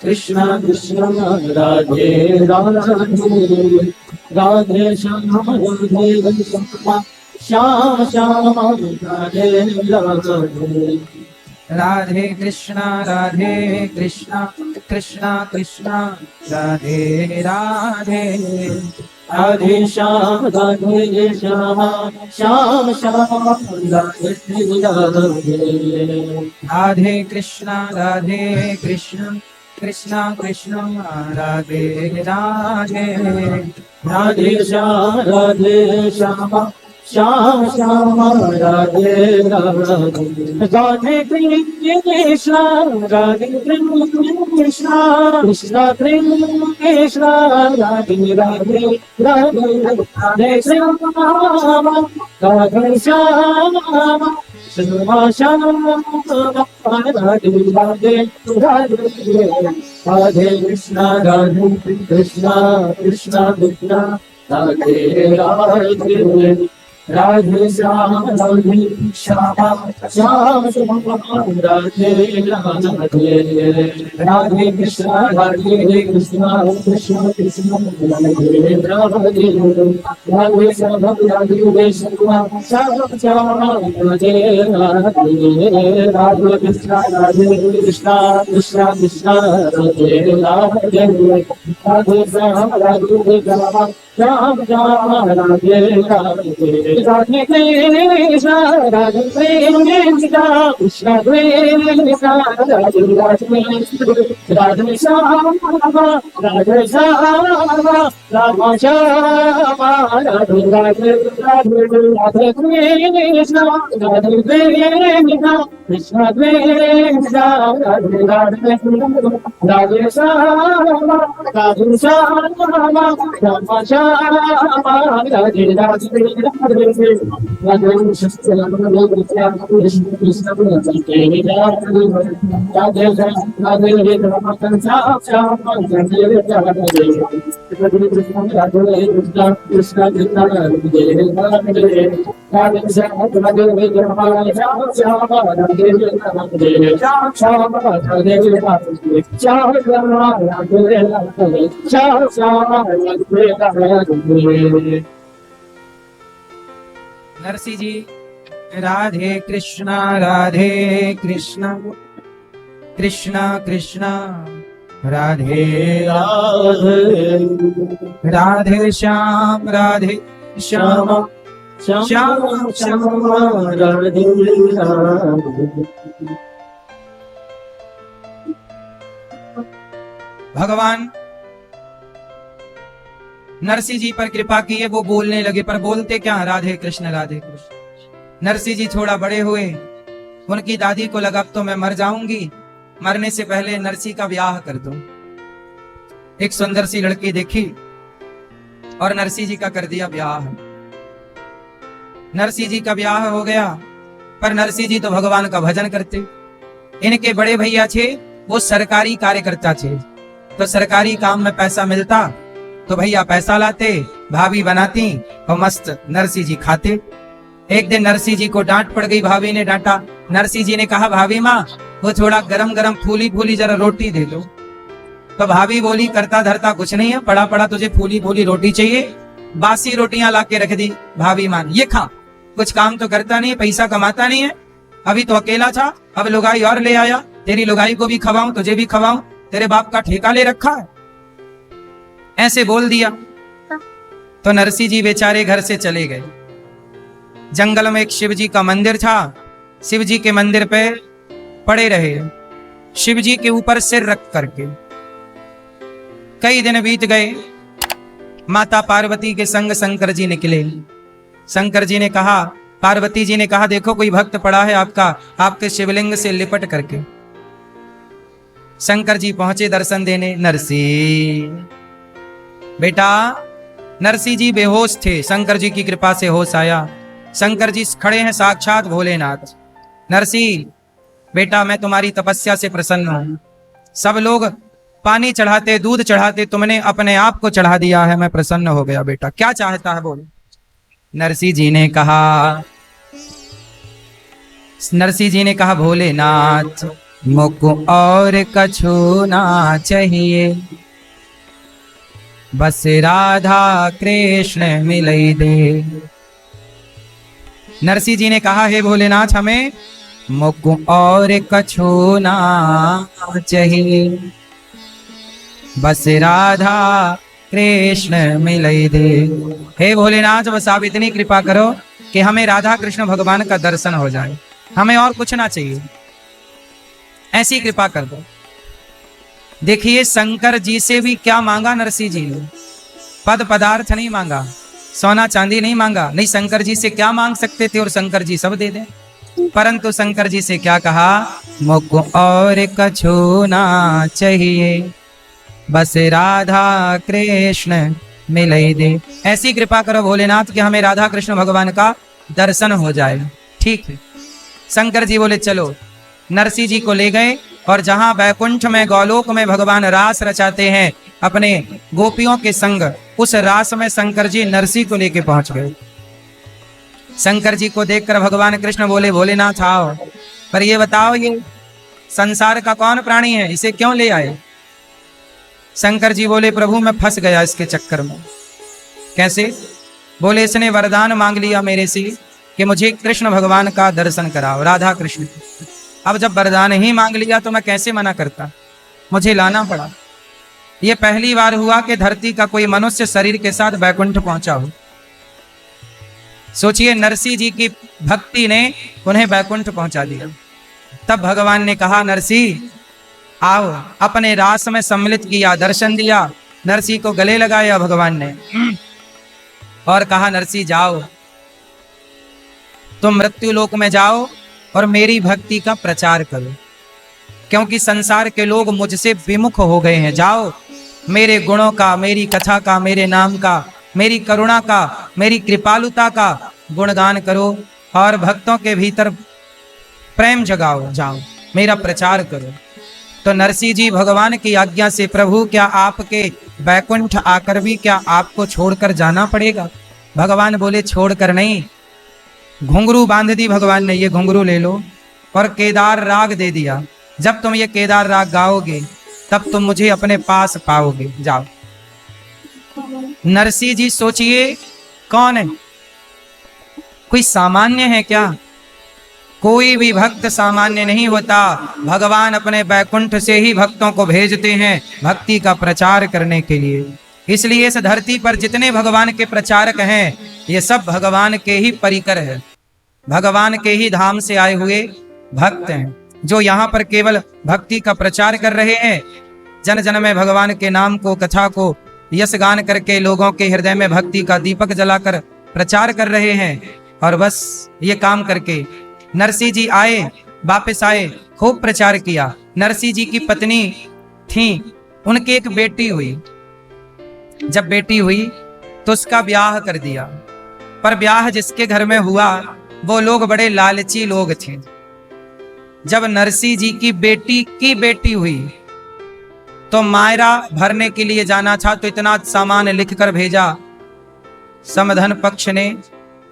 कृष्णा कृष्णा राधे राधे, राधे श्याम राधे श्याम श्याम राधे राधे, राधे कृष्णा कृष्णा कृष्णा राधे राधे, राधे श्याम श्याम श्याम राधे राधे, राधे कृष्णा कृष्णा कृष्णा राधे राधे, राधे श्याम श्याम श्याम श्याम राधे राधे, राधे कृष्णा कृष्णा कृष्णा कृष्णा राधे राधे, राधे राधे श्याम राधे श्याम श्याम श्याम राधे राधे, राधे कृष्णा कृष्णा कृष्णा कृष्णा राधे राधे, राधे श्याम श्याम श्याम राधे राधे, राधे कृष्णा कृष्णा कृष्णा कृष्णा राधे राधे, राधे श्याम राधे श्याम श्याम राधे राधे, राधे कृष्णा कृष्णा कृष्णा राधे राधे, राधे श्याम राधे श्याम श्याम राधे राधे, राधे कृष्णा राधे कृष्णा कृष्णा कृष्णा राधे राधे, राधे श्याम राधे श्याम राम श्याम राधे राधे, राधे कृष्णा राधे कृष्णा कृष्णा कृष्णा राधे राधे, राधे श्याम राधे श्याम राम श्याम राधे राधे, नरसिंह जी राधे कृष्णा कृष्णा कृष्णा राधे राधे, राधे श्याम श्याम श्याम श्याम राधे राधे। भगवान नरसिंह जी पर कृपा की है, वो बोलने लगे, पर बोलते क्या? राधे कृष्ण राधे कृष्ण। नरसिंह जी थोड़ा बड़े हुए, उनकी दादी को लगा तो मैं मर जाऊंगी, मरने से पहले नरसिंह का ब्याह कर दो। एक सुंदर सी लड़की देखी और नरसिंह जी का कर दिया ब्याह। नरसिंह जी का ब्याह हो गया, पर नरसिंह जी तो भगवान का भजन करते। इनके बड़े भैया थे, वो सरकारी कार्यकर्ता थे, तो सरकारी काम में पैसा मिलता तो भैया पैसा लाते, भाभी बनाती और मस्त नरसिंह जी खाते। एक दिन नरसिंह जी को डांट पड़ गई, भाभी ने डांटा। नरसिंह जी ने कहा, भाभी माँ वो थोड़ा गरम गरम फूली फूली जरा रोटी दे दो। तो भाभी बोली, करता धरता कुछ नहीं है, पड़ा पड़ा तुझे फूली फूली रोटी चाहिए। बासी रोटियां लाके रख दी भाभी माँ, ये खा, कुछ काम तो करता नहीं, पैसा कमाता नहीं है, अभी तो अकेला था, अब लुगाई और ले आया, तेरी लुगाई को भी खवाऊं, तुझे भी खवाऊं, तेरे बाप का ठेका ले रखा है। ऐसे बोल दिया तो नरसिंह जी बेचारे घर से चले गए। जंगल में एक शिव जी का मंदिर था, शिव जी के मंदिर पे पड़े रहे, शिव जी के ऊपर सिर रख करके। कई दिन बीत गए, माता पार्वती के संग शंकर जी निकले। शंकर जी ने कहा, पार्वती जी ने कहा, देखो कोई भक्त पड़ा है आपका, आपके शिवलिंग से लिपट करके। शंकर जी पहुंचे दर्शन देने। नरसिंह बेटा, नरसिंह जी बेहोश थे, शंकर जी की कृपा से होश आया। शंकर जी खड़े हैं साक्षात भोलेनाथ। नरसिंह बेटा, मैं तुम्हारी तपस्या से प्रसन्न हूं, सब लोग पानी चढ़ाते, दूध चढ़ाते, तुमने अपने आप को चढ़ा दिया है, मैं प्रसन्न हो गया बेटा, क्या चाहता है बोल। नरसिंह जी ने कहा, भोलेनाथ मुझको और कछु ना चाहिए, बस राधा कृष्ण मिलई दे। नरसिंह जी ने कहा, हे भोलेनाथ, हमें मुझको और कछु ना चाहिए, बस राधा कृष्ण मिलई दे। हे भोलेनाथ, बस आप इतनी कृपा करो कि हमें राधा कृष्ण भगवान का दर्शन हो जाए, हमें और कुछ ना चाहिए, ऐसी कृपा कर दो। देखिए शंकर जी से भी क्या मांगा नरसिंह जी ने, पद पदार्थ नहीं मांगा, सोना चांदी नहीं मांगा, नहीं, शंकर जी से क्या मांग सकते थे और शंकर जी सब दे दें, परंतु शंकर जी से क्या कहा, मुझको और कछु ना चाहिए, बस राधा कृष्ण मिलई दे। ऐसी कृपा करो भोलेनाथ कि हमें राधा कृष्ण भगवान का दर्शन हो जाए। ठीक है, शंकर जी बोले चलो। नरसिंह जी को ले गए और जहां वैकुंठ में, गौलोक में भगवान रास रचाते हैं अपने गोपियों के संग, उस रास में शंकर जी नरसिंह को लेके पहुंच गए। शंकर जी को देखकर भगवान कृष्ण बोले, भोलेनाथ आओ, पर ये बताओ, ये संसार का कौन प्राणी है, इसे क्यों ले आए। शंकर जी बोले, प्रभु मैं फंस गया इसके चक्कर में। कैसे? बोले, इसने वरदान मांग लिया मेरे से कि मुझे कृष्ण भगवान का दर्शन कराओ, राधा कृष्ण। अब जब वरदान ही मांग लिया तो मैं कैसे मना करता, मुझे लाना पड़ा। यह पहली बार हुआ कि धरती का कोई मनुष्य शरीर के साथ वैकुंठ पहुंचा हो। सोचिए, नरसिंह जी की भक्ति ने उन्हें वैकुंठ पहुंचा दिया। तब भगवान ने कहा, नरसिंह आओ, अपने रास में सम्मिलित किया, दर्शन दिया, नरसिंह को गले लगाया भगवान ने और कहा, नरसिंह जाओ, तुम मृत्यु लोक में जाओ और मेरी भक्ति का प्रचार करो, क्योंकि संसार के लोग मुझसे विमुख हो गए हैं। जाओ, मेरे गुणों का, मेरी कथा का, मेरे नाम का, मेरी करुणा का, मेरी कृपालुता का गुणगान करो और भक्तों के भीतर प्रेम जगाओ, जाओ मेरा प्रचार करो। तो नरसिंह जी भगवान की आज्ञा से, प्रभु क्या आपके वैकुंठ आकर भी क्या आपको छोड़कर जाना पड़ेगा। भगवान बोले, छोड़कर नहीं, घुंघरू बांध दी भगवान ने, ये घुंघरू ले लो, और केदार राग दे दिया। जब तुम ये केदार राग गाओगे तब तुम मुझे अपने पास पाओगे, जाओ। नरसिंह जी सोचिए, कौन है, कोई सामान्य है क्या? कोई भी भक्त सामान्य नहीं होता। भगवान अपने वैकुंठ से ही भक्तों को भेजते हैं भक्ति का प्रचार करने के लिए। इसलिए इस धरती पर जितने भगवान के प्रचारक हैं, ये सब भगवान के ही परिकर है, भगवान के ही धाम से आए हुए भक्त हैं, जो यहाँ पर केवल भक्ति का प्रचार कर रहे हैं। जन जन में भगवान के नाम को, कथा को यश गान करके लोगों के हृदय में भक्ति का दीपक जलाकर प्रचार कर रहे हैं। और बस ये काम करके नरसिंह जी आए, वापस आए, खूब प्रचार किया। नरसिंह जी की पत्नी थी, उनकी एक बेटी हुई। जब बेटी हुई तो उसका ब्याह कर दिया, पर ब्याह जिसके घर में हुआ वो लोग बड़े लालची लोग थे। जब नरसिंह जी की बेटी हुई तो मायरा भरने के लिए जाना था, तो इतना सामान लिखकर भेजा समधन पक्ष ने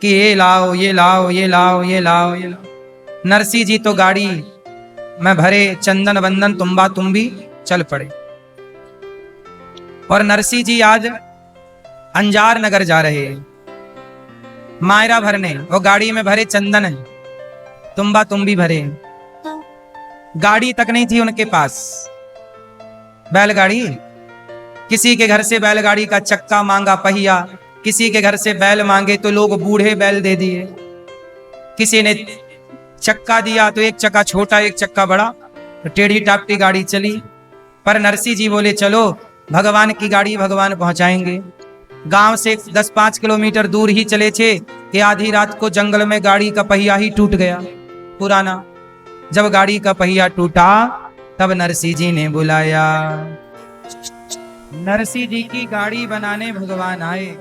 कि ये लाओ, ये लाओ, ये लाओ, ये लाओ, ये लाओ। नरसिंह जी तो गाड़ी में भरे चंदन बंदन तुम्बा तुम्बी चल पड़े। और नरसिंह जी आज अंजार नगर जा रहे हैं मायरा भरने, वो गाड़ी में भरे चंदन है, तुम्बा तुम्बी भरे। गाड़ी तक नहीं थी उनके पास, बैलगाड़ी। किसी के घर से बैलगाड़ी का चक्का मांगा, पहिया, किसी के घर से बैल मांगे तो लोग बूढ़े बैल दे दिए। किसी ने चक्का दिया तो एक चक्का छोटा एक चक्का बड़ा, तो टेढ़ी टापटी गाड़ी चली। पर नरसिंह जी बोले, चलो भगवान की गाड़ी भगवान पहुंचाएंगे। गांव से 10-5 किलोमीटर दूर ही चले थे कि आधी रात को जंगल में गाड़ी का पहिया ही टूट गया पुराना। जब गाड़ी का पहिया टूटा तब नरसिंह जी ने बुलाया। नरसिंह जी की गाड़ी बनाने भगवान आए।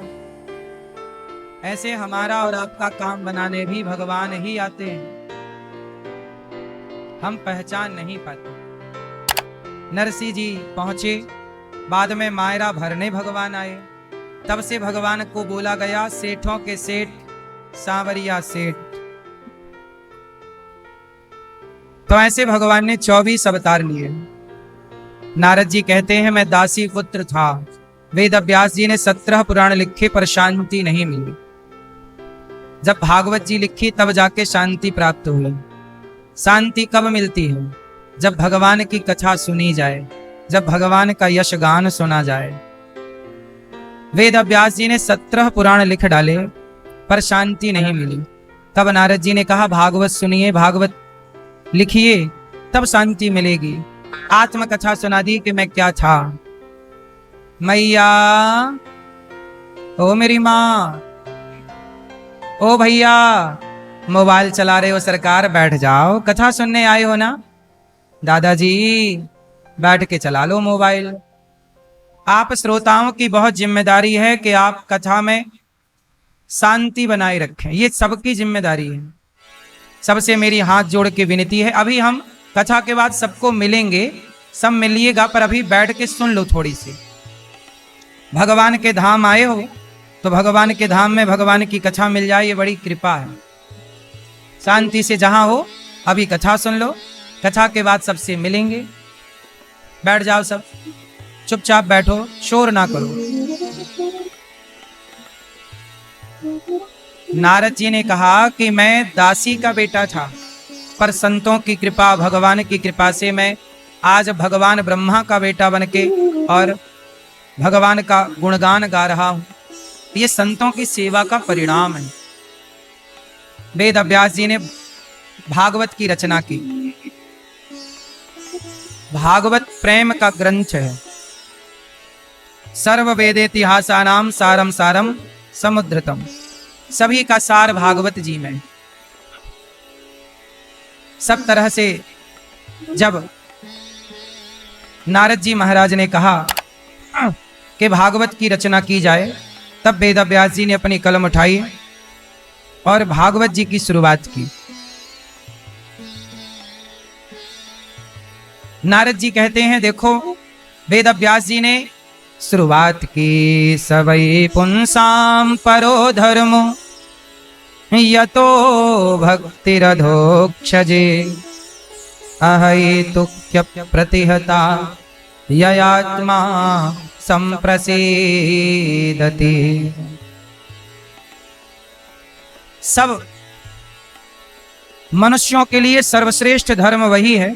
ऐसे हमारा और आपका काम बनाने भी भगवान ही आते हैं, हम पहचान नहीं पाते। नरसिंह जी पहुंचे। बाद में मायरा भरने भगवान आए। तब से भगवान को बोला गया सेठों के सेठ सांवरिया सेठ। तो ऐसे भगवान ने 24 अवतार लिए। नारद जी कहते हैं मैं दासी पुत्र था, वेद व्यास जी ने 17 पुराण लिखे पर शांति नहीं मिली। जब भागवत जी लिखी तब जाके शांति प्राप्त हुई। शांति कब मिलती है? जब भगवान की कथा सुनी जाए, जब भगवान का यश गान सुना जाए। वेद व्यास जी ने 17 पुराण लिख डाले पर शांति नहीं मिली। तब नारद जी ने कहा भागवत सुनिए, भागवत लिखिए, तब शांति मिलेगी। आत्मकथा सुना दी कि मैं क्या था। मैया, ओ मेरी माँ, ओ भैया, मोबाइल चला रहे हो सरकार, बैठ जाओ, कथा सुनने आए हो ना। दादाजी बैठ के चला लो मोबाइल। आप श्रोताओं की बहुत जिम्मेदारी है कि आप कथा में शांति बनाए रखें, ये सबकी जिम्मेदारी है। सबसे मेरी हाथ जोड़ के विनती है, अभी हम कथा के बाद सबको मिलेंगे, सब मिलिएगा, पर अभी बैठ के सुन लो थोड़ी सी। भगवान के धाम आए हो तो भगवान के धाम में भगवान की कथा मिल जाए, ये बड़ी कृपा है। शांति से जहां हो अभी कथा सुन लो, कथा के बाद सबसे मिलेंगे। बैठ जाओ, सब चुपचाप बैठो, शोर ना करो। नारद जी ने कहा कि मैं दासी का बेटा था, पर संतों की कृपा, भगवान की कृपा से मैं आज भगवान ब्रह्मा का बेटा बनके और भगवान का गुणगान गा रहा हूं। ये संतों की सेवा का परिणाम है। वेद व्यास जी ने भागवत की रचना की। भागवत प्रेम का ग्रंथ है। सर्व वेदेतिहासानाम सारम सारम समुद्रतम, सभी का सार भागवत जी में। सब तरह से जब नारद जी महाराज ने कहा कि भागवत की रचना की जाए, तब वेद व्यास जी ने अपनी कलम उठाई और भागवत जी की शुरुआत की। नारद जी कहते हैं देखो, वेद व्यास जी ने शुरुआत की। सवै पुंसाम परो धर्मो यतो भक्तिरधोक्षजे अहैतुक्य प्रतिहता ययात्मा संप्रसीदति। सब मनुष्यों के लिए सर्वश्रेष्ठ धर्म वही है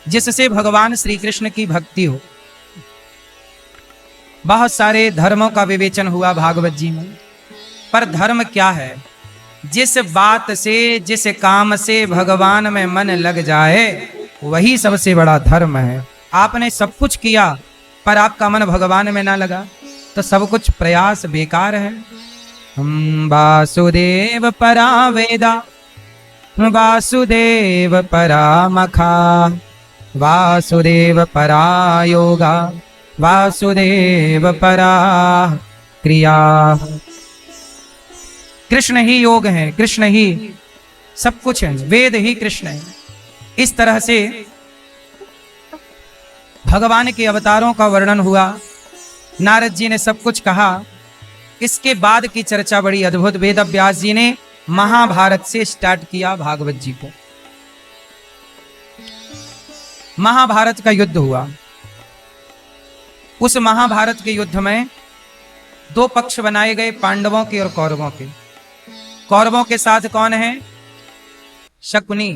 जिससे भगवान श्री कृष्ण की भक्ति हो। बहुत सारे धर्मों का विवेचन हुआ भागवत जी में, पर धर्म क्या है? जिस बात से, जिस काम से भगवान में मन लग जाए वही सबसे बड़ा धर्म है। आपने सब कुछ किया पर आपका मन भगवान में ना लगा तो सब कुछ प्रयास बेकार है। वासुदेव परा वेदा वासुदेव परा मखा वासुदेव परा योगा वासुदेव परा क्रिया। कृष्ण ही योग है, कृष्ण ही सब कुछ है, वेद ही कृष्ण है। इस तरह से भगवान के अवतारों का वर्णन हुआ। नारद जी ने सब कुछ कहा। इसके बाद की चर्चा बड़ी अद्भुत। वेद व्यास जी ने महाभारत से स्टार्ट किया भागवत जी को। महाभारत का युद्ध हुआ। उस महाभारत के युद्ध में दो पक्ष बनाए गए, पांडवों के और कौरवों के। कौरवों के साथ कौन है? शकुनी।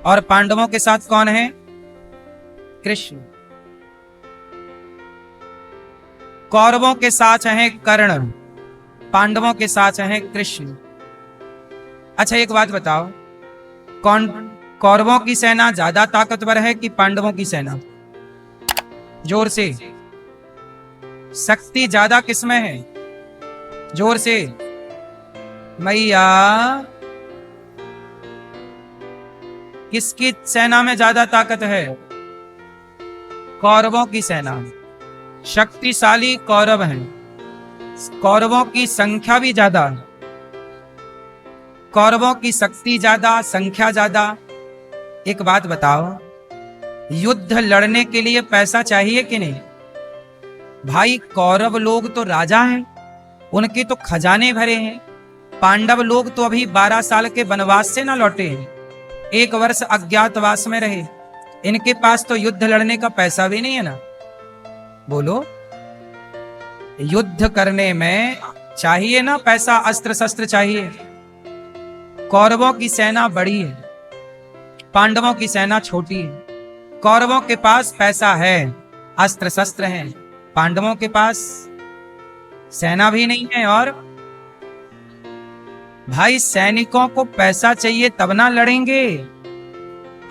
और पांडवों के साथ कौन है? कृष्ण। कौरवों के साथ हैं कर्ण, पांडवों के साथ हैं कृष्ण। अच्छा एक बात बताओ, कौन कौरवों की सेना ज्यादा ताकतवर है कि पांडवों की सेना? जोर से। शक्ति ज्यादा किसमें है? जोर से। मैया, किसकी सेना में ज्यादा ताकत है? कौरवों की सेना। शक्तिशाली कौरव हैं। कौरवों की संख्या भी ज्यादा है। कौरवों की शक्ति ज्यादा, संख्या ज्यादा। एक बात बताओ, युद्ध लड़ने के लिए पैसा चाहिए कि नहीं? भाई कौरव लोग तो राजा हैं, उनके तो खजाने भरे हैं। पांडव लोग तो अभी 12 साल के वनवास से ना लौटे हैं, 1 वर्ष अज्ञातवास में रहे। इनके पास तो युद्ध लड़ने का पैसा भी नहीं है ना। बोलो, युद्ध करने में चाहिए ना पैसा, अस्त्र शस्त्र चाहिए। कौरवों की सेना बड़ी है, पांडवों की सेना छोटी है। कौरवों के पास पैसा है, अस्त्र शस्त्र हैं, पांडवों के पास सेना भी नहीं है। और भाई सैनिकों को पैसा चाहिए तब ना लड़ेंगे।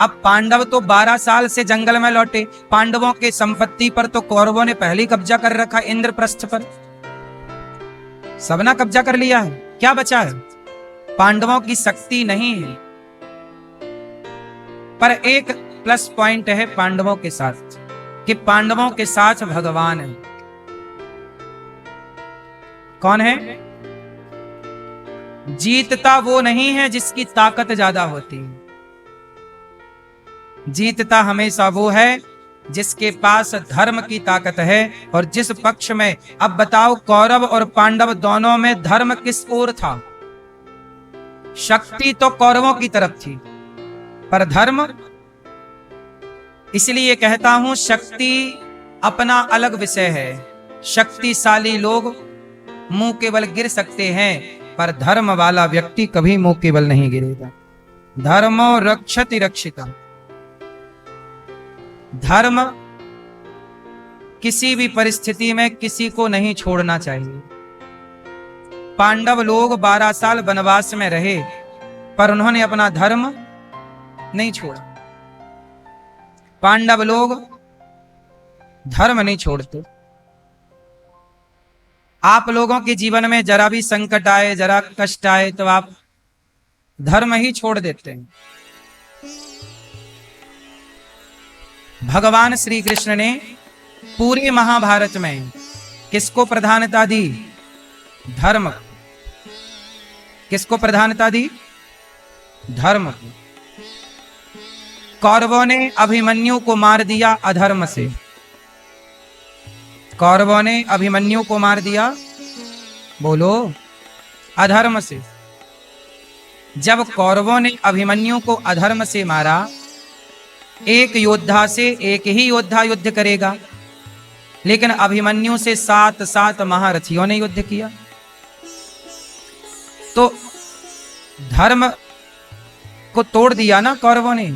अब पांडव तो 12 साल से जंगल में लौटे, पांडवों के संपत्ति पर तो कौरवों ने पहले कब्जा कर रखा, इंद्रप्रस्थ पर सबना कब्जा कर लिया है। क्या बचा है? पांडवों की शक्ति नहीं है। पर एक प्लस पॉइंट है पांडवों के साथ कि पांडवों के साथ भगवान है। कौन है? जीतता वो नहीं है जिसकी ताकत ज्यादा होती है, जीतता हमेशा वो है जिसके पास धर्म की ताकत है। और जिस पक्ष में, अब बताओ, कौरव और पांडव दोनों में धर्म किस ओर था? शक्ति तो कौरवों की तरफ थी, पर धर्म, इसलिए कहता हूं शक्ति अपना अलग विषय है। शक्तिशाली लोग मुंह के बल गिर सकते हैं, पर धर्म वाला व्यक्ति कभी मुंह के बल नहीं गिरेगा। धर्मो रक्षति रक्षिता। धर्म किसी भी परिस्थिति में किसी को नहीं छोड़ना चाहिए। पांडव लोग 12 साल वनवास में रहे, पर उन्होंने अपना धर्म नहीं छोड़ा। पांडव लोग धर्म नहीं छोड़ते। आप लोगों के जीवन में जरा भी संकट आए, जरा कष्ट आए, तो आप धर्म ही छोड़ देते हैं। भगवान श्री कृष्ण ने पूरे महाभारत में किसको प्रधानता दी? धर्म। किसको प्रधानता दी? धर्म। कौरवों ने अभिमन्यु को मार दिया अधर्म से। कौरवों ने अभिमन्यु को मार दिया, बोलो, अधर्म से। जब कौरवों ने अभिमन्यु को अधर्म से मारा, एक योद्धा से एक ही योद्धा युद्ध करेगा, लेकिन अभिमन्यु से 7 महारथियों ने युद्ध किया। तो धर्म को तोड़ दिया ना कौरवों ने,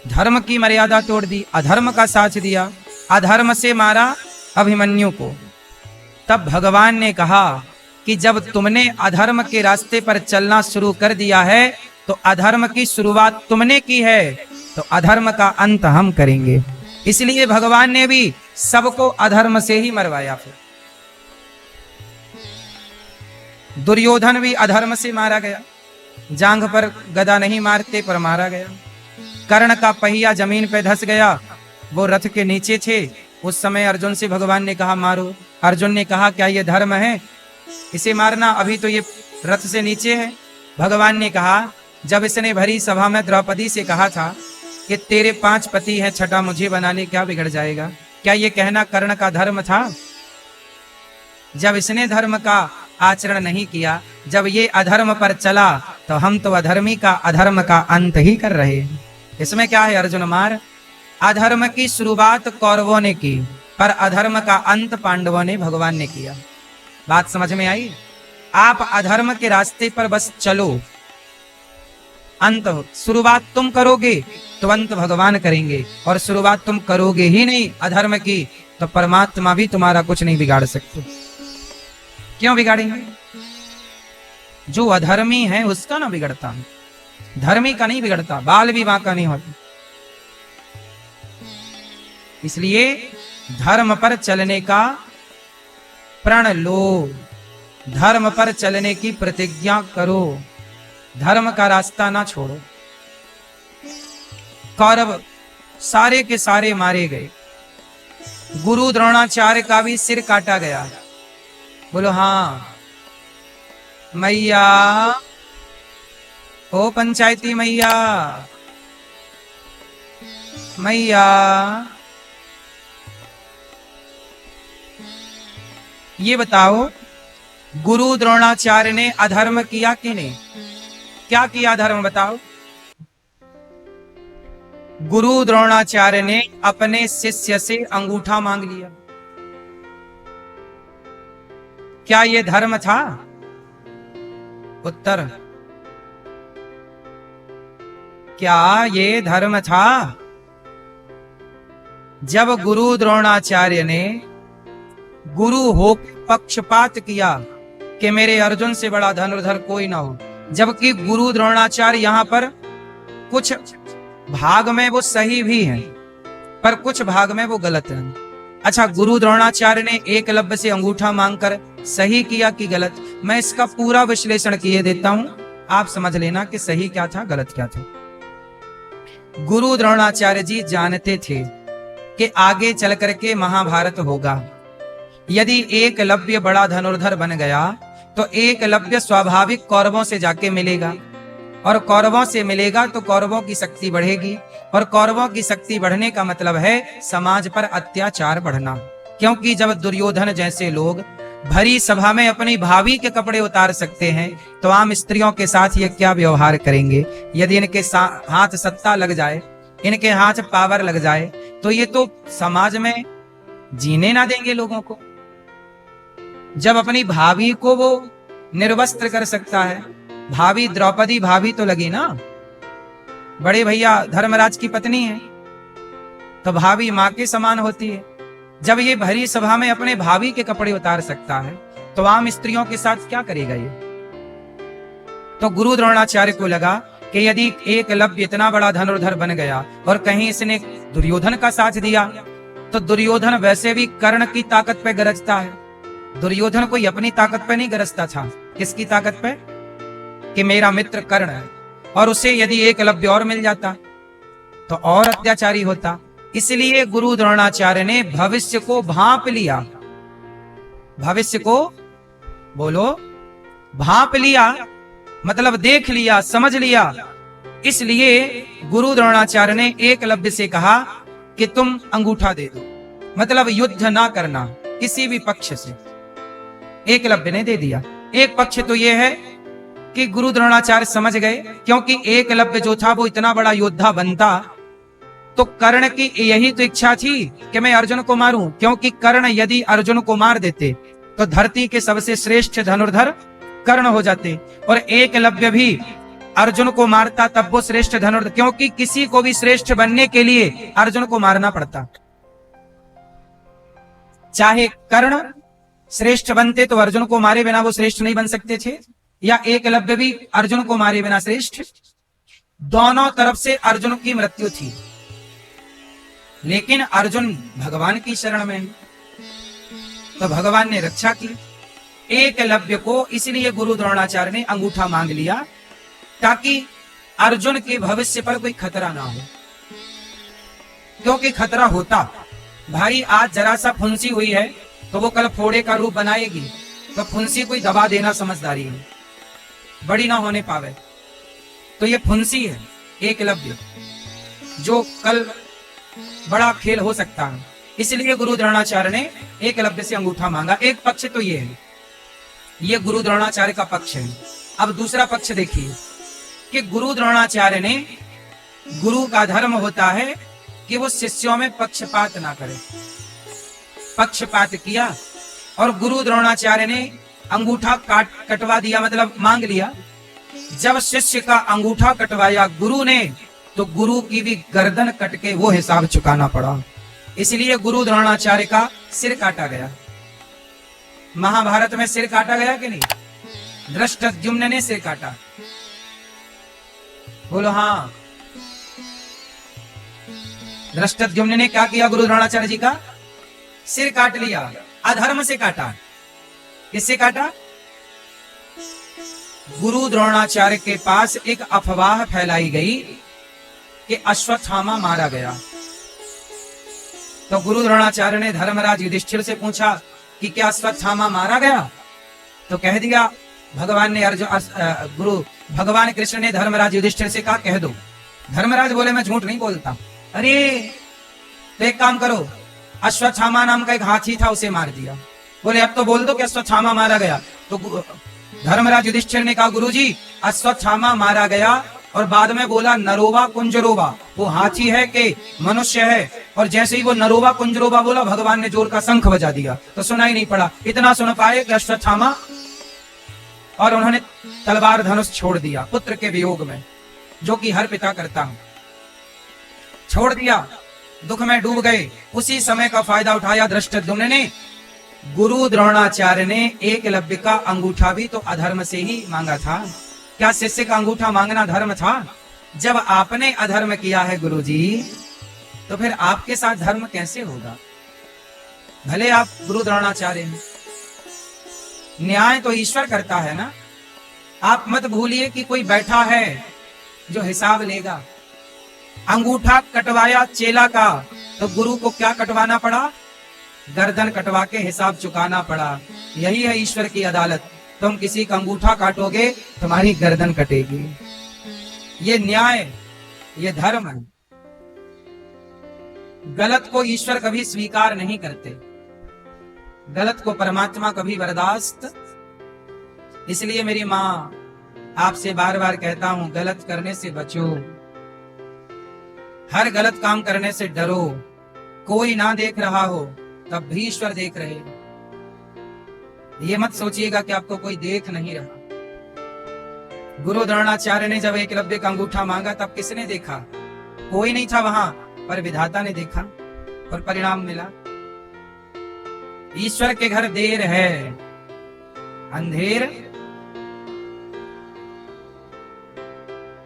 धर्म की मर्यादा तोड़ दी, अधर्म का साथ दिया, अधर्म से मारा अभिमन्यु को। तब भगवान ने कहा कि जब तुमने अधर्म के रास्ते पर चलना शुरू कर दिया है, तो अधर्म की शुरुआत तुमने की है, तो अधर्म का अंत हम करेंगे। इसलिए भगवान ने भी सबको अधर्म से ही मरवाया। फिर दुर्योधन भी अधर्म से मारा गया, जांघ पर गदा नहीं मारते पर मारा गया। कर्ण का पहिया जमीन पे धंस गया, वो रथ के नीचे थे। उस समय अर्जुन से भगवान ने कहा मारो। अर्जुन ने कहा क्या ये धर्म है इसे मारना? अभी तो ये रथ से नीचे है। भगवान ने कहा जब इसने भरी सभा में द्रौपदी से कहा था कि तेरे 5 पति हैं, छठा मुझे बना ले, क्या बिगड़ जाएगा? क्या ये कहना कर्ण का धर्म था? जब इसने धर्म का आचरण नहीं किया, जब ये अधर्म पर चला, तो हम तो अधर्मी का अधर्म का अंत ही कर रहे हैं। इसमें क्या है अर्जुन मार? अधर्म की शुरुआत कौरवों ने की, पर अधर्म का अंत पांडवों ने, भगवान ने किया। बात समझ में आई? आप अधर्म के रास्ते पर बस चलो, अंत हो। शुरुआत तुम करोगे तो अंत भगवान करेंगे, और शुरुआत तुम करोगे ही नहीं अधर्म की, तो परमात्मा भी तुम्हारा कुछ नहीं बिगाड़ सकते। क्यों बिगाड़ेंगे? जो अधर्मी है उसका ना बिगड़ता, धर्मी का नहीं बिगड़ता, बाल विवाह का नहीं होता। इसलिए धर्म पर चलने का प्रण लो, धर्म पर चलने की प्रतिज्ञा करो, धर्म का रास्ता ना छोड़ो। कौरव सारे के सारे मारे गए, गुरु द्रोणाचार्य का भी सिर काटा गया। बोलो हाँ मैया, ओ पंचायती मैया। मैया ये बताओ, गुरु द्रोणाचार्य ने अधर्म किया कि नहीं? क्या किया अधर्म बताओ? गुरु द्रोणाचार्य ने अपने शिष्य से अंगूठा मांग लिया। क्या ये धर्म था? उत्तर, क्या ये धर्म था? जब गुरु द्रोणाचार्य ने गुरु हो पक्षपात किया कि मेरे अर्जुन से बड़ा धनुर्धर कोई ना हो, जबकि गुरु द्रोणाचार्य यहां पर कुछ भाग में वो सही भी हैं, पर कुछ भाग में वो गलत हैं। अच्छा, गुरु द्रोणाचार्य ने एकलव्य से अंगूठा मांगकर सही किया कि गलत? मैं इसका पूरा विश्लेषण किए देता हूं, आप समझ लेना कि सही क्या था, गलत क्या था। गुरु द्रोणाचार्य जी जानते थे कि आगे चल करके महाभारत होगा। यदि एकलव्य बड़ा धनुर्धर बन गया तो एकलव्य स्वाभाविक कौरवों से जाके मिलेगा, और कौरवों से मिलेगा तो कौरवों की शक्ति बढ़ेगी, और कौरवों की शक्ति बढ़ने का मतलब है समाज पर अत्याचार बढ़ना। क्योंकि जब दुर्योधन जैसे लोग भरी सभा में अपनी भाभी के कपड़े उतार सकते हैं, तो आम स्त्रियों के साथ ये क्या व्यवहार करेंगे? यदि इनके हाथ सत्ता लग जाए, इनके हाथ पावर लग जाए, तो ये तो समाज में जीने ना देंगे लोगों को। जब अपनी भाभी को वो निर्वस्त्र कर सकता है, भाभी द्रौपदी भाभी तो लगी ना, बड़े भैया धर्मराज की पत्नी है, तो भाभी मां के समान होती है। जब ये भरी सभा में अपने भाभी के कपड़े उतार सकता है, तो आम स्त्रियों के साथ क्या करेगा ये? तो गुरु द्रोणाचार्य को लगा कि यदि एकलव्य इतना बड़ा धनुर्धर बन गया और कहीं इसने दुर्योधन का साथ दिया, तो दुर्योधन वैसे भी कर्ण की ताकत पे गरजता है। दुर्योधन कोई अपनी ताकत पे नहीं गरजता था, किसकी ताकत पे? कि मेरा मित्र कर्ण है, और उसे यदि एकलव्य और मिल जाता तो और अत्याचारी होता। इसलिए गुरु द्रोणाचार्य ने भविष्य को भांप लिया। भविष्य को बोलो, भांप लिया मतलब देख लिया, समझ लिया। इसलिए गुरु द्रोणाचार्य ने एकलव्य से कहा कि तुम अंगूठा दे दो, मतलब युद्ध ना करना किसी भी पक्ष से। एकलव्य ने दे दिया। एक पक्ष तो यह है कि गुरु द्रोणाचार्य समझ गए, क्योंकि एकलव्य जो था वो इतना बड़ा योद्धा बनता तो कर्ण की यही तो इच्छा थी कि मैं अर्जुन को मारूं, क्योंकि कर्ण यदि अर्जुन को मार देते तो धरती के सबसे श्रेष्ठ धनुर्धर कर्ण हो जाते, और एकलव्य भी अर्जुन को मारता तब वो श्रेष्ठ धनुर्धर, क्योंकि किसी को भी श्रेष्ठ बनने के लिए अर्जुन को मारना पड़ता। चाहे कर्ण श्रेष्ठ बनते तो अर्जुन को मारे बिना वो श्रेष्ठ नहीं बन सकते थे, या एकलव्य भी अर्जुन को मारे बिना श्रेष्ठ। दोनों तरफ से अर्जुन की मृत्यु थी, लेकिन अर्जुन भगवान की शरण में, तो भगवान ने रक्षा की एकलव्य को। इसलिए गुरु द्रोणाचार्य ने अंगूठा मांग लिया ताकि अर्जुन के भविष्य पर कोई खतरा ना हो, क्योंकि खतरा होता, भाई आज जरा सा फुंसी हुई है तो वो कल फोड़े का रूप बनाएगी, तो फुंसी कोई दबा देना समझदारी है, बड़ी ना होने पावे। तो ये फुंसी है एकलव्य, जो कल बड़ा खेल हो सकता है। इसलिए गुरु द्रोणाचार्य ने एकलव्य से अंगूठा मांगा। एक पक्ष तो ये है, ये गुरु द्रोणाचार्य का पक्ष है। अब दूसरा पक्ष देखिए कि गुरु द्रोणाचार्य ने, गुरु का धर्म होता है कि वो शिष्यों में पक्षपात ना करे। पक्षपात किया और गुरु द्रोणाचार्य ने अंगूठा कटवा दिया, मतलब मांग लिया। जब शिष्य का अंगूठा कटवाया गुरु ने, तो गुरु की भी गर्दन कट के वो हिसाब चुकाना पड़ा। इसलिए गुरु द्रोणाचार्य का सिर काटा गया। महाभारत में सिर काटा गया कि नहीं? धृष्टद्युम्न ने सिर काटा, बोलो हाँ। धृष्टद्युम्न ने क्या किया? गुरु द्रोणाचार्य जी का सिर काट लिया, अधर्म से काटा। किससे काटा? गुरु द्रोणाचार्य के पास एक अफवाह फैलाई गई कि अश्वत्थामा मारा गया। तो गुरु द्रोणाचार्य ने धर्मराज युधिष्ठिर से पूछा कि क्या अश्वत्थामा मारा गया? तो कह दिया भगवान ने, भगवान कृष्ण ने धर्मराज युधिष्ठिर से कहा कह दो। धर्मराज बोले मैं झूठ नहीं बोलता, अरे तो एक काम करो, अश्वत्थामा नाम का एक हाथी था, उसे मार दिया। बोले अब तो बोल दो कि अश्वत्थामा मारा गया। तो धर्मराज युधिष्ठिर ने कहा गुरुजी अश्वत्थामा मारा गया, और बाद में बोला नरोवा कुंजरोवा, वो हाथी है कि मनुष्य है। और जैसे ही वो नरोवा कुंजरोवा बोला, भगवान ने जोर का शंख बजा दिया, तो सुना ही नहीं पड़ा। इतना सुन पाए कि अश्वत्थामा, और उन्होंने तलवार धनुष छोड़ दिया पुत्र के वियोग में, जो कि हर पिता करता है। छोड़ दिया, दुख में डूब गए। उसी समय का फायदा उठाया धृष्टद्युम्न ने। गुरु द्रोणाचार्य ने एकलव्य का अंगूठा भी तो अधर्म से ही मांगा था। क्या शिष्य का अंगूठा मांगना धर्म था? जब आपने अधर्म किया है गुरुजी, तो फिर आपके साथ धर्म कैसे होगा? भले आप गुरु द्रोणाचार्य हैं, न्याय तो ईश्वर करता है ना। आप मत भूलिए कि कोई बैठा है जो हिसाब लेगा। अंगूठा कटवाया चेला का, तो गुरु को क्या कटवाना पड़ा? गर्दन कटवा के हिसाब चुकाना पड़ा। यही है ईश्वर की अदालत। तुम किसी का अंगूठा काटोगे, तुम्हारी गर्दन कटेगी। ये न्याय, ये धर्म है। गलत को ईश्वर कभी स्वीकार नहीं करते, गलत को परमात्मा कभी बर्दाश्त। इसलिए मेरी मां आपसे बार बार कहता हूं, गलत करने से बचो, हर गलत काम करने से डरो। कोई ना देख रहा हो तब भी ईश्वर देख रहे। ये मत सोचिएगा कि आपको कोई देख नहीं रहा। गुरु द्रोणाचार्य ने जब एकलव्य का अंगूठा मांगा, तब किसने देखा? कोई नहीं था वहां, पर विधाता ने देखा और परिणाम मिला। ईश्वर के घर देर है, अंधेर।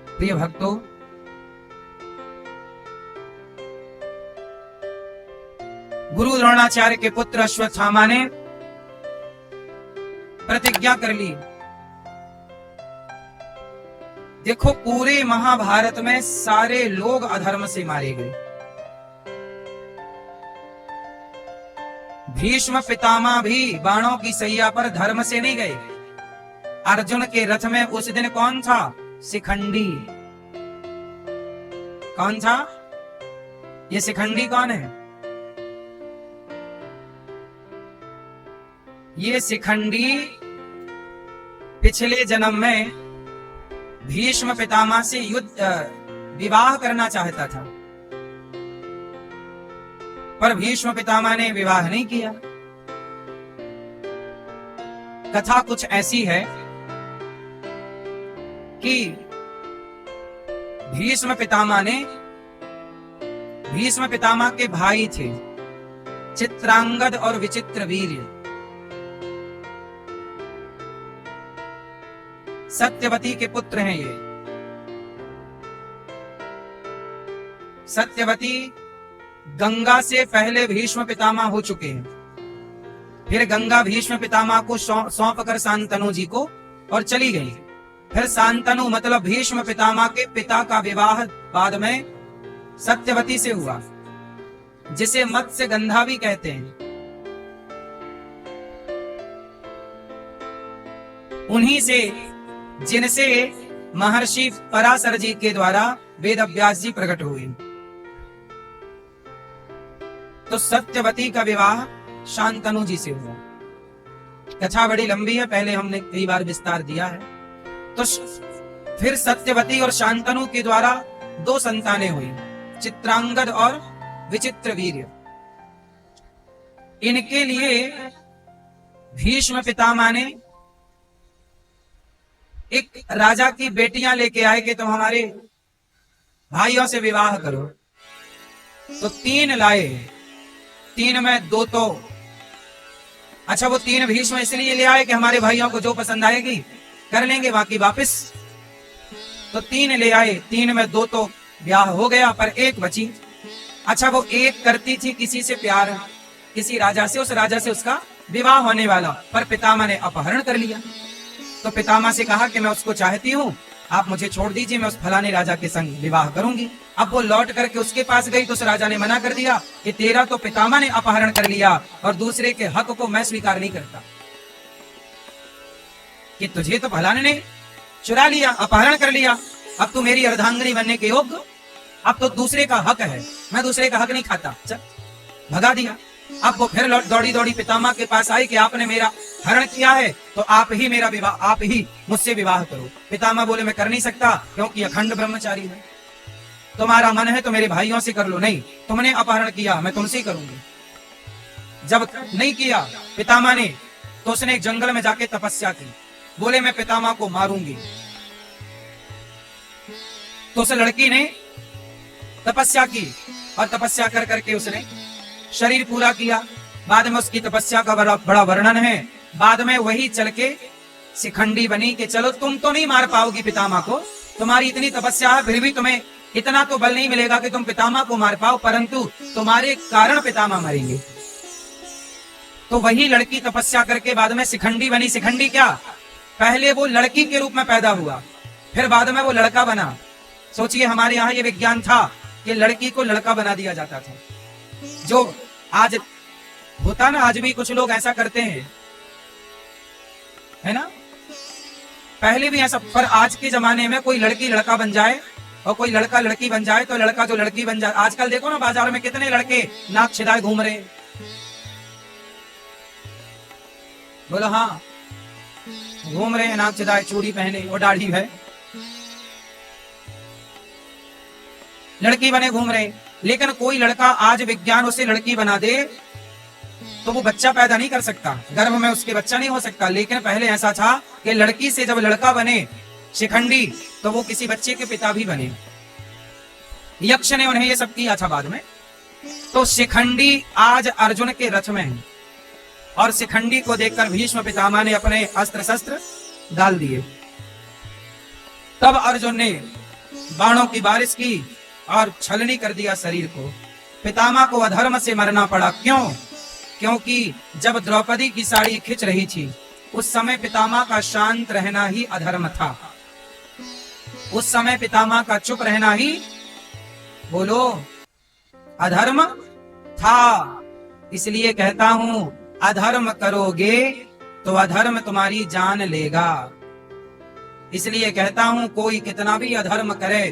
प्रिय भक्तों, गुरु द्रोणाचार्य के पुत्र अश्वत्थामा ने प्रतिज्ञा कर ली। देखो, पूरे महाभारत में सारे लोग अधर्म से मारे गए। भीष्म पितामह भी बाणों की सैया पर धर्म से नहीं गए। अर्जुन के रथ में उस दिन कौन था? शिखंडी। कौन था? ये शिखंडी कौन है? ये शिखंडी पिछले जन्म में भीष्म पितामह से विवाह करना चाहता था, पर भीष्म पितामह ने विवाह नहीं किया। कथा कुछ ऐसी है कि भीष्म पितामह के भाई थे चित्रांगद और विचित्रवीर्य। सत्यवती के पुत्र हैं ये। सत्यवती गंगा से पहले भीष्म पितामह हो चुके हैं। फिर गंगा भीष्म पितामह को सौंप कर शांतनु जी को और चली गई। फिर शांतनु मतलब भीष्म पितामह के पिता का विवाह बाद में सत्यवती से हुआ, जिसे मत्स्य गंधा भी कहते हैं। उन्हीं से, जिनसे महर्षि पराशर जी के द्वारा वेद व्यास जी प्रकट हुए। तो सत्यवती का विवाह शांतनु जी से हुआ। कथा बड़ी लंबी है, पहले हमने कई बार विस्तार दिया है। तो फिर सत्यवती और शांतनु के द्वारा 2 संतानें हुई, चित्रांगद और विचित्रवीर्य। इनके लिए भीष्म पितामह ने एक राजा की बेटियां लेके आए कि तुम हमारे भाइयों से विवाह करो। तो 3 लाए, 3 में 2 तो अच्छा, वो 3 भीष्म इसलिए ले आए कि हमारे भाइयों को जो पसंद आएगी कर लेंगे, बाकी वापस। तो 3 ले आए, 3 में 2 तो ब्याह हो गया, पर 1 बची। अच्छा, वो 1 करती थी किसी से प्यार, किसी राजा से, उस राजा से उसका विवाह होने वाला, पर पितामह ने अपहरण कर लिया। तो पितामह से कहा कि मैं उसको चाहती हूँ, आप मुझे छोड़ दीजिए, मैं उस फलाने राजा के संग विवाह करूंगी। अब वो लौट करके उसके पास गई तो उस राजा ने मना कर दिया कि तेरा तो पितामह ने अपहरण कर लिया और दूसरे के हक को मैं स्वीकार नहीं करता, कि तुझे तो फलाने ने चुरा लिया, अपहरण कर लिया, अब तू मेरी अर्धांगिनी बनने के योग्य अब तो दूसरे का हक है, मैं दूसरे का हक नहीं खाता, चल भगा दिया। अब वो फिर दौड़ी दौड़ी पितामह के पास आई कि आपने मेरा हरण किया है तो आप ही मेरा विवाह, आप ही मुझसे विवाह करो। पितामह बोले मैं कर नहीं सकता क्योंकि अखंड ब्रह्मचारी हूं। तुम्हारा मन है तो मेरे भाइयों से कर लो, नहीं तुमने अपहरण किया मैं तुमसे ही करूंगी। जब नहीं किया पितामह ने तो उसने एक जंगल में जाके तपस्या की, बोले मैं पितामह को मारूंगी। तो उस लड़की ने तपस्या की और तपस्या कर करके उसने शरीर पूरा किया। बाद में उसकी तपस्या का बड़ा वर्णन है। बाद में वही चल के शिखंडी बनी कि चलो तुम तो नहीं मार पाओगी पितामह को, तुम्हारी इतनी तपस्या है फिर भी तुम्हें इतना तो बल नहीं मिलेगा कि तुम पितामह को मार पाओ, परंतु तुम्हारे कारण पितामह मरेंगे। तो वही लड़की तपस्या करके बाद में शिखंडी बनी। शिखंडी क्या, पहले वो लड़की के रूप में पैदा हुआ, फिर बाद में वो लड़का बना। सोचिए हमारे यहाँ ये विज्ञान था कि लड़की को लड़का बना दिया जाता था, जो आज होता ना, आज भी कुछ लोग ऐसा करते हैं, है ना। पहले भी ऐसा, पर आज के जमाने में कोई लड़की लड़का बन जाए और कोई लड़का लड़की बन जाए तो लड़का जो लड़की बन जाए। आजकल देखो ना बाजार में कितने लड़के नाक छिदाए घूम रहे। बोलो हाँ, घूम रहे हैं नाक छिदाए, चूड़ी पहने और दाढ़ी है, लड़की बने घूम रहे। लेकिन कोई लड़का आज विज्ञान उसे लड़की बना दे तो वो बच्चा पैदा नहीं कर सकता, गर्भ में उसके बच्चा नहीं हो सकता। लेकिन पहले ऐसा था कि लड़की से जब लड़का बने शिखंडी तो वो किसी बच्चे के पिता भी बने। यक्ष ने उन्हें ये सब किया था बाद में। तो शिखंडी आज अर्जुन के रथ में है और शिखंडी को देखकर भीष्म पितामह ने अपने अस्त्र शस्त्र डाल दिए। तब अर्जुन ने बाणों की बारिश की और छलनी कर दिया शरीर को। पितामह को अधर्म से मरना पड़ा। क्यों? क्योंकि जब द्रौपदी की साड़ी खिंच रही थी उस समय पितामह का शांत रहना ही अधर्म था। उस समय पितामह का चुप रहना ही, बोलो, अधर्म था। इसलिए कहता हूं अधर्म करोगे तो अधर्म तुम्हारी जान लेगा। इसलिए कहता हूं कोई कितना भी अधर्म करे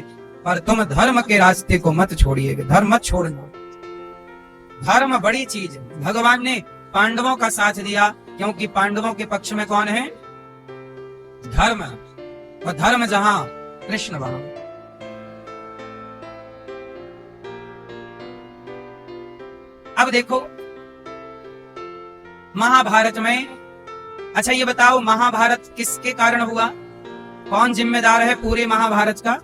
पर तुम धर्म के रास्ते को मत छोड़िएगा, धर्म मत छोड़ना। धर्म बड़ी चीज है। भगवान ने पांडवों का साथ दिया क्योंकि पांडवों के पक्ष में कौन है? धर्म। और धर्म जहां कृष्ण वहां। अब देखो महाभारत में, अच्छा ये बताओ महाभारत किसके कारण हुआ? कौन जिम्मेदार है पूरे महाभारत का?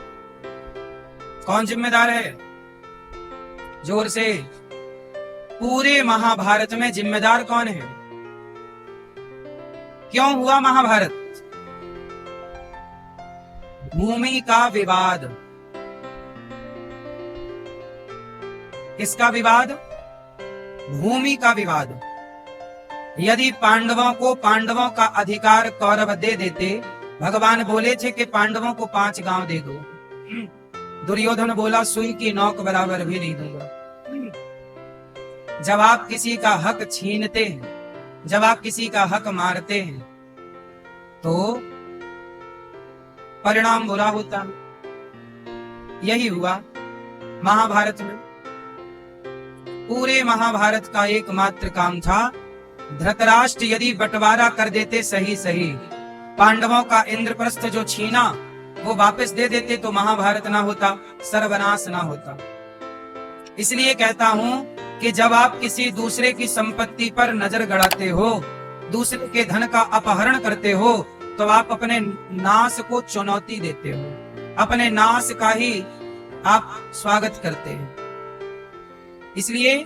कौन जिम्मेदार है? जोर से। पूरे महाभारत में जिम्मेदार कौन है? क्यों हुआ महाभारत? भूमि का विवाद। किसका विवाद? भूमि का विवाद। यदि पांडवों को पांडवों का अधिकार कौरव दे देते, भगवान बोले थे कि पांडवों को 5 गांव दे दो। दुर्योधन बोला सुई की नोक बराबर भी नहीं दूंगा। जब आप किसी का हक छीनते हैं, जब आप किसी का हक मारते हैं तो परिणाम बुरा होता है। यही हुआ महाभारत में। पूरे महाभारत का एकमात्र काम था, धृतराष्ट्र यदि बंटवारा कर देते सही सही, पांडवों का इंद्रप्रस्थ जो छीना वो वापस दे देते तो महाभारत ना होता, सर्वनाश ना होता। इसलिए कहता हूं कि जब आप किसी दूसरे की संपत्ति पर नजर गड़ाते हो, दूसरे के धन का अपहरण करते हो, तो आप अपने नाश को चुनौती देते हो, अपने नाश का ही आप स्वागत करते हैं। इसलिए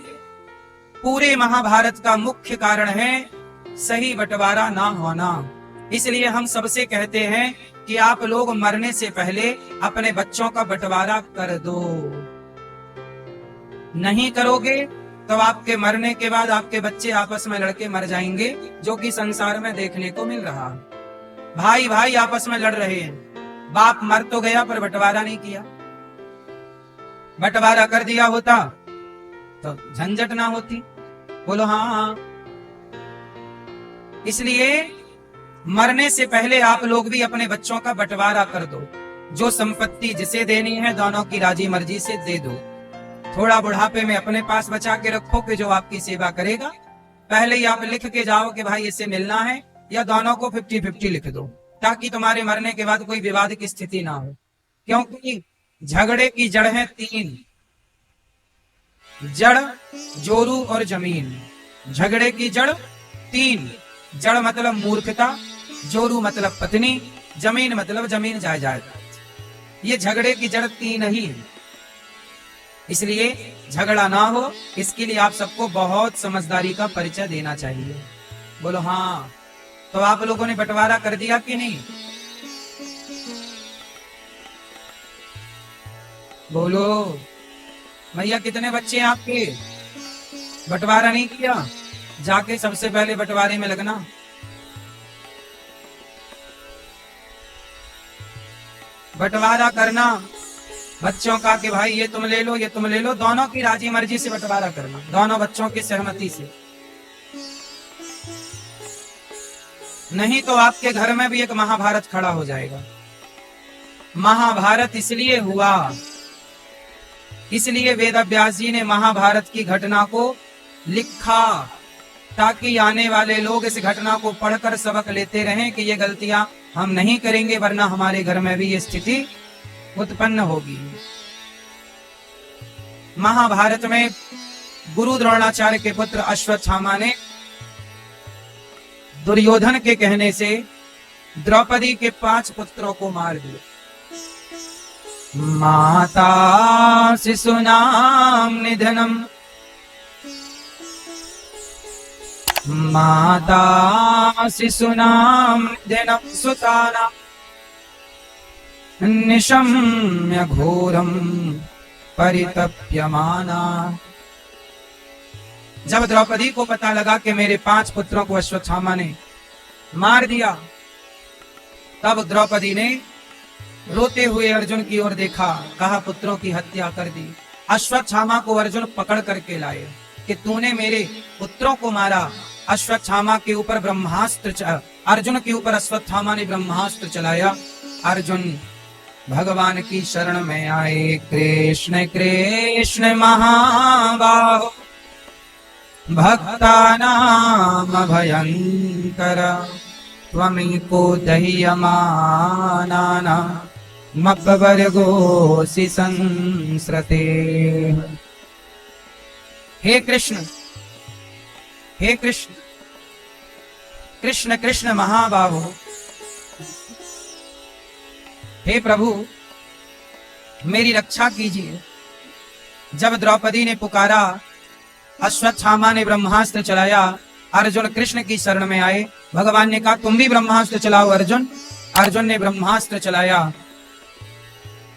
पूरे महाभारत का मुख्य कारण है सही बंटवारा ना होना। इसलिए हम सबसे कहते हैं कि आप लोग मरने से पहले अपने बच्चों का बंटवारा कर दो। नहीं करोगे तो आपके मरने के बाद आपके बच्चे आपस में लड़के मर जाएंगे, जो कि संसार में देखने को मिल रहा है। भाई भाई आपस में लड़ रहे हैं, बाप मर तो गया पर बंटवारा नहीं किया। बंटवारा कर दिया होता तो झंझट ना होती। बोलो हाँ। इसलिए मरने से पहले आप लोग भी अपने बच्चों का बंटवारा कर दो। जो संपत्ति जिसे देनी है दोनों की राजी मर्जी से दे दो। थोड़ा बुढ़ापे में अपने पास बचा के रखो कि जो आपकी सेवा करेगा। पहले ही आप लिख के जाओ कि भाई इससे मिलना है, या दोनों को 50-50 लिख दो, ताकि तुम्हारे मरने के बाद कोई विवाद की स्थिति ना हो। क्योंकि झगड़े की जड़ है 3, जड़, जोरू और जमीन। झगड़े की जड़ 3, जड़ मतलब मूर्खता, जोरू मतलब पत्नी, जमीन मतलब जमीन जायदाद। ये झगड़े की जड़ 3 ही है। इसलिए झगड़ा ना हो, इसके लिए आप सबको बहुत समझदारी का परिचय देना चाहिए। बोलो हाँ। तो आप लोगों ने बंटवारा कर दिया कि नहीं? बोलो भैया, कितने बच्चे हैं आपके? बंटवारा नहीं किया? जाके सबसे पहले बंटवारे में लगना। बंटवारा करना बच्चों का कि भाई ये तुम ले लो, ये तुम ले लो। दोनों की राजी मर्जी से बंटवारा करना, दोनों बच्चों की सहमति से। नहीं तो आपके घर में भी एक महाभारत खड़ा हो जाएगा। महाभारत इसलिए हुआ, इसलिए वेदव्यास जी ने महाभारत की घटना को लिखा, ताकि आने वाले लोग इस घटना को पढ़कर सबक लेते रहें कि ये गलतियां हम नहीं करेंगे, वरना हमारे घर में भी ये स्थिति उत्पन्न होगी। महाभारत में गुरु द्रोणाचार्य के पुत्र अश्वत्थामा ने दुर्योधन के कहने से द्रौपदी के 5 पुत्रों को मार दिया। माता शिशूनां निधनम, माता शिशूनां निधनम सुतानां निशम्य घोरम परितप्यमाना। जब द्रौपदी को पता लगा कि मेरे 5 पुत्रों को अश्वत्थामा ने मार दिया, तब द्रौपदी ने रोते हुए अर्जुन की ओर देखा, कहा पुत्रों की हत्या कर दी। अश्वत्थामा को अर्जुन पकड़ करके लाए कि तूने मेरे पुत्रों को मारा। अश्वत्थामा के ऊपर ब्रह्मास्त्र, अर्जुन के ऊपर अश्वत्थामा ने ब्रह्मास्त्र चलाया। अर्जुन भगवान की शरण में आए। कृष्ण कृष्ण महाबाहो भक्तानाम भयंकर, त्वमेको दह्यमानाना मब्बवर्गोऽसि संस्रते। हे कृष्ण, हे कृष्ण, कृष्ण कृष्ण महाबाहो, हे प्रभु मेरी रक्षा कीजिए। जब द्रौपदी ने पुकारा, अश्वत्थामा ने ब्रह्मास्त्र चलाया, अर्जुन कृष्ण की शरण में आए। भगवान ने कहा तुम भी ब्रह्मास्त्र चलाओ अर्जुन। अर्जुन ने ब्रह्मास्त्र चलाया,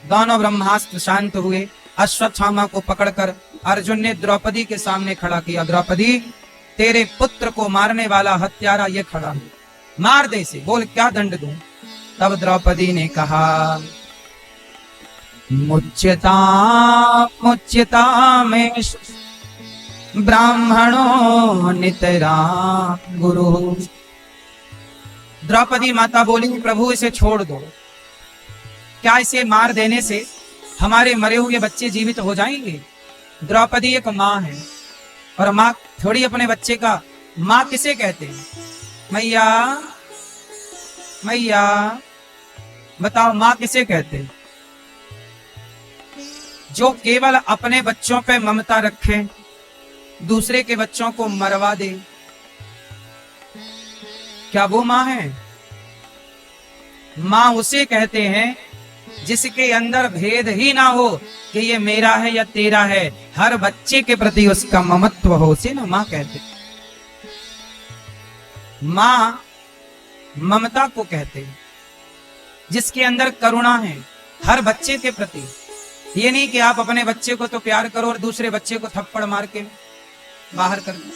दोनों ब्रह्मास्त्र शांत हुए। अश्वत्थामा को पकड़कर अर्जुन ने द्रौपदी के सामने खड़ा किया। द्रौपदी, तेरे पुत्र को मारने वाला हत्यारा ये खड़ा है, मार दे इसे, बोल क्या दंड दूं। तब द्रौपदी ने कहा मुच्यता मुच्यता में ब्राह्मणो नितरा गुरु। द्रौपदी माता बोली प्रभु इसे छोड़ दो, क्या इसे मार देने से हमारे मरे हुए बच्चे जीवित हो जाएंगे? द्रौपदी एक माँ है, और माँ थोड़ी अपने बच्चे का, माँ किसे कहते हैं? मैया मैया बताओ माँ किसे कहते हैं? जो केवल अपने बच्चों पे ममता रखे, दूसरे के बच्चों को मरवा दे, क्या वो माँ है? माँ उसे कहते हैं जिसके अंदर भेद ही ना हो कि ये मेरा है या तेरा है, हर बच्चे के प्रति उसका ममत्व हो, उसे ना माँ कहते। माँ ममता को कहते हैं, जिसके अंदर करुणा है हर बच्चे के प्रति। ये नहीं कि आप अपने बच्चे को तो प्यार करो और दूसरे बच्चे को थप्पड़ मार के बाहर कर दो,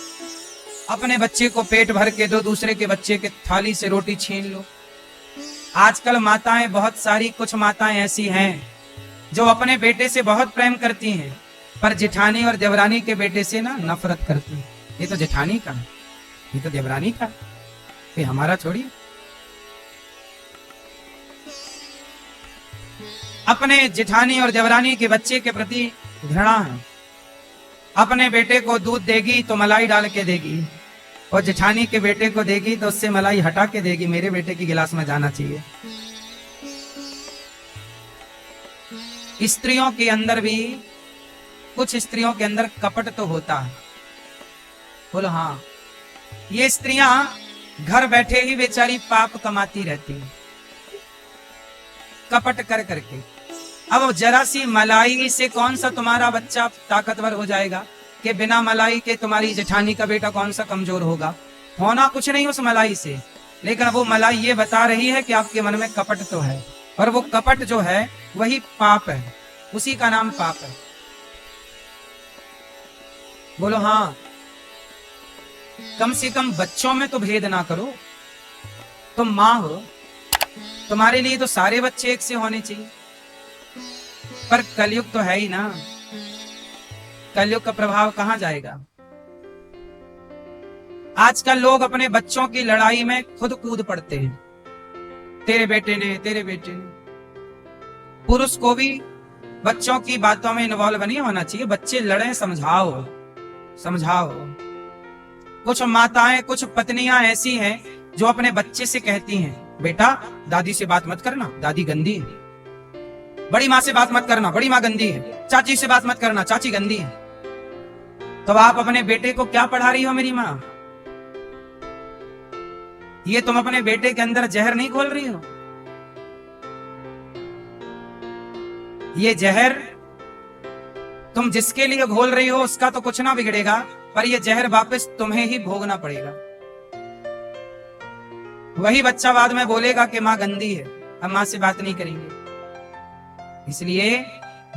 अपने बच्चे को पेट भर के दो, दूसरे के बच्चे के थाली से रोटी छीन लो। आजकल माताएं बहुत सारी, कुछ माताएं ऐसी हैं जो अपने बेटे से बहुत प्रेम करती हैं, पर जेठानी और देवरानी के बेटे से ना नफरत करती हैं। ये तो जेठानी का है, ये तो देवरानी का, ये हमारा छोड़िए। अपने जेठानी और देवरानी के बच्चे के प्रति घृणा है। अपने बेटे को दूध देगी तो मलाई डाल के देगी, और जेठानी के बेटे को देगी तो उससे मलाई हटा के देगी, मेरे बेटे की गिलास में जाना चाहिए। स्त्रियों के अंदर भी, कुछ स्त्रियों के अंदर कपट तो होता है। बोलो हाँ। ये स्त्रियां घर बैठे ही बेचारी पाप कमाती रहती हैं, कपट कर करके। अब जरा सी मलाई से कौन सा तुम्हारा बच्चा ताकतवर हो जाएगा, कि बिना मलाई के तुम्हारी जेठानी का बेटा कौन सा कमजोर होगा। होना कुछ नहीं उस मलाई से, लेकिन वो मलाई ये बता रही है कि आपके मन में कपट तो है, और वो कपट जो है वही पाप है, उसी का नाम पाप है। बोलो हाँ। कम से कम बच्चों में तो भेद ना करो। तुम माँ हो, तुम्हारे लिए तो सारे बच्चे एक से होने चाहिए, पर कलयुग तो है ही ना। कलयुग का प्रभाव कहां जाएगा। आजकल लोग अपने बच्चों की लड़ाई में खुद कूद पड़ते हैं, तेरे बेटे ने, तेरे बेटे ने। पुरुष को भी बच्चों की बातों में इन्वॉल्व नहीं होना चाहिए। बच्चे लड़े, समझाओ समझाओ। कुछ माताएं, कुछ पत्नियां ऐसी हैं जो अपने बच्चे से कहती हैं, बेटा दादी से बात मत करना, दादी गंदी है। बड़ी माँ से बात मत करना, बड़ी माँ गंदी है। चाची से बात मत करना, चाची गंदी है। तो आप अपने बेटे को क्या पढ़ा रही हो मेरी माँ? ये तुम अपने बेटे के अंदर जहर नहीं घोल रही हो? ये जहर तुम जिसके लिए घोल रही हो उसका तो कुछ ना बिगड़ेगा, पर ये जहर वापस तुम्हें ही भोगना पड़ेगा। वही बच्चा बाद में बोलेगा कि माँ गंदी है, हम माँ से बात नहीं करेंगे। इसलिए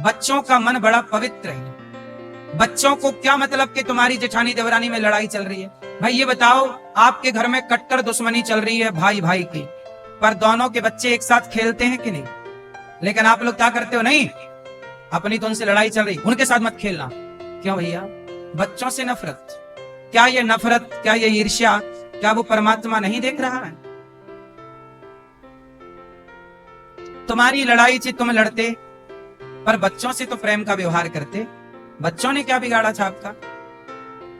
बच्चों का मन बड़ा पवित्र है। बच्चों को क्या मतलब कि तुम्हारी जेठानी देवरानी में लड़ाई चल रही है। भाई ये बताओ, आपके घर में कट्टर दुश्मनी चल रही है भाई भाई की, पर दोनों के बच्चे एक साथ खेलते हैं कि नहीं? लेकिन आप लोग क्या करते हो, नहीं अपनी तो उनसे लड़ाई चल रही, उनके साथ मत खेलना। क्यों भैया? बच्चों से नफरत। क्या ये नफरत, क्या ये ईर्ष्या, क्या वो परमात्मा नहीं देख रहा है? तुम्हारी लड़ाई से तुम लड़ते, पर बच्चों से तो प्रेम का व्यवहार करते। बच्चों ने क्या बिगाड़ा था आपका?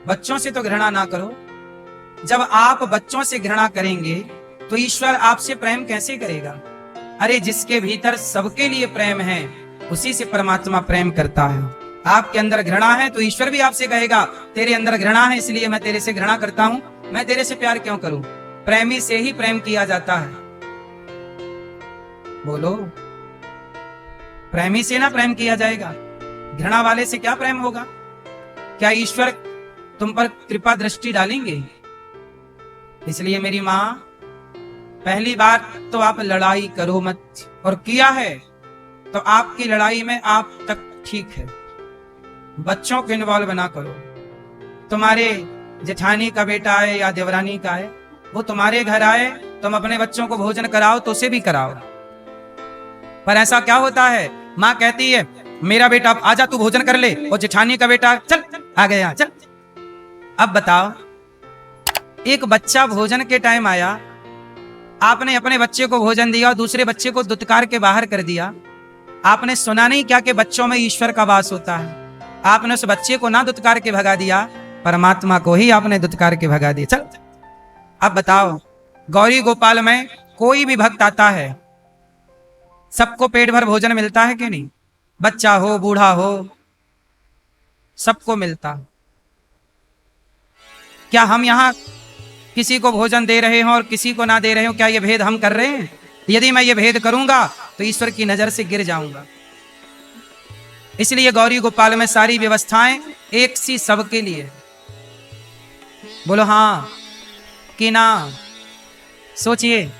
बच्चों से तो घृणा ना करो। जब आप बच्चों से घृणा करेंगे तो ईश्वर आपसे प्रेम कैसे करेगा? अरे जिसके भीतर सबके लिए प्रेम है उसी से परमात्मा प्रेम करता है। आपके अंदर घृणा है तो ईश्वर भी आपसे कहेगा तेरे अंदर घृणा है, इसलिए मैं तेरे से घृणा करता हूं, मैं तेरे से प्यार क्यों करूं? प्रेमी से ही प्रेम किया जाता है। बोलो, प्रेमी से ना प्रेम किया जाएगा, घृणा वाले से क्या प्रेम होगा? क्या ईश्वर तुम पर कृपा दृष्टि डालेंगे? इसलिए मेरी मां, पहली बात तो आप लड़ाई करो मत, और किया है तो आपकी लड़ाई में आप तक ठीक है। बच्चों को इन्वॉल्व ना करो। तुम्हारे जेठानी का बेटा है या देवरानी का है, वो तुम्हारे घर आए, तुम अपने बच्चों को भोजन कराओ तो उसे भी कराओ। पर ऐसा क्या होता है, माँ कहती है मेरा बेटा आजा तू भोजन कर ले, और जेठानी का बेटा चल आ गया चल। अब बताओ, एक बच्चा भोजन के टाइम आया, आपने अपने बच्चे को भोजन दिया और दूसरे बच्चे को दुत्कार के बाहर कर दिया। आपने सुना नहीं क्या कि बच्चों में ईश्वर का वास होता है? आपने उस बच्चे को ना दुत्कार के भगा दिया, परमात्मा को ही आपने दुत्कार के भगा दिया। चल अब बताओ, गौरी गोपाल में कोई भी भक्त आता है, सबको पेट भर भोजन मिलता है कि नहीं? बच्चा हो बूढ़ा हो सबको मिलता। क्या हम यहाँ किसी को भोजन दे रहे हो और किसी को ना दे रहे हो, क्या ये भेद हम कर रहे हैं? यदि मैं ये भेद करूंगा तो ईश्वर की नजर से गिर जाऊंगा। इसलिए गौरी गोपाल में सारी व्यवस्थाएं एक सी सबके लिए। बोलो हाँ कि ना? सोचिए,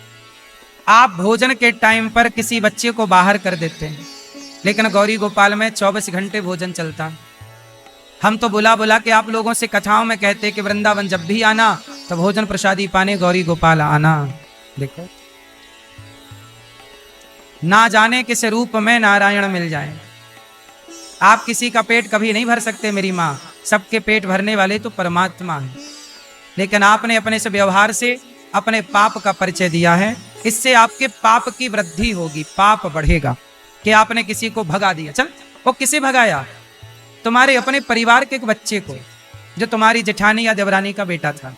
आप भोजन के टाइम पर किसी बच्चे को बाहर कर देते हैं, लेकिन गौरी गोपाल में 24 घंटे भोजन चलता है। हम तो बुला बुला के आप लोगों से कथाओं में कहते कि वृंदावन जब भी आना तो भोजन प्रसादी पाने गौरी गोपाल आना। देखो, ना जाने किस रूप में नारायण मिल जाए। आप किसी का पेट कभी नहीं भर सकते मेरी माँ, सबके पेट भरने वाले तो परमात्मा है। लेकिन आपने अपने से व्यवहार से अपने पाप का परिचय दिया है, इससे आपके पाप की वृद्धि होगी, पाप बढ़ेगा। कि आपने किसी को भगा दिया। चल, वो किसे भगाया? तुम्हारे अपने परिवार के एक बच्चे को, जो तुम्हारी जेठानी या देवरानी का बेटा था।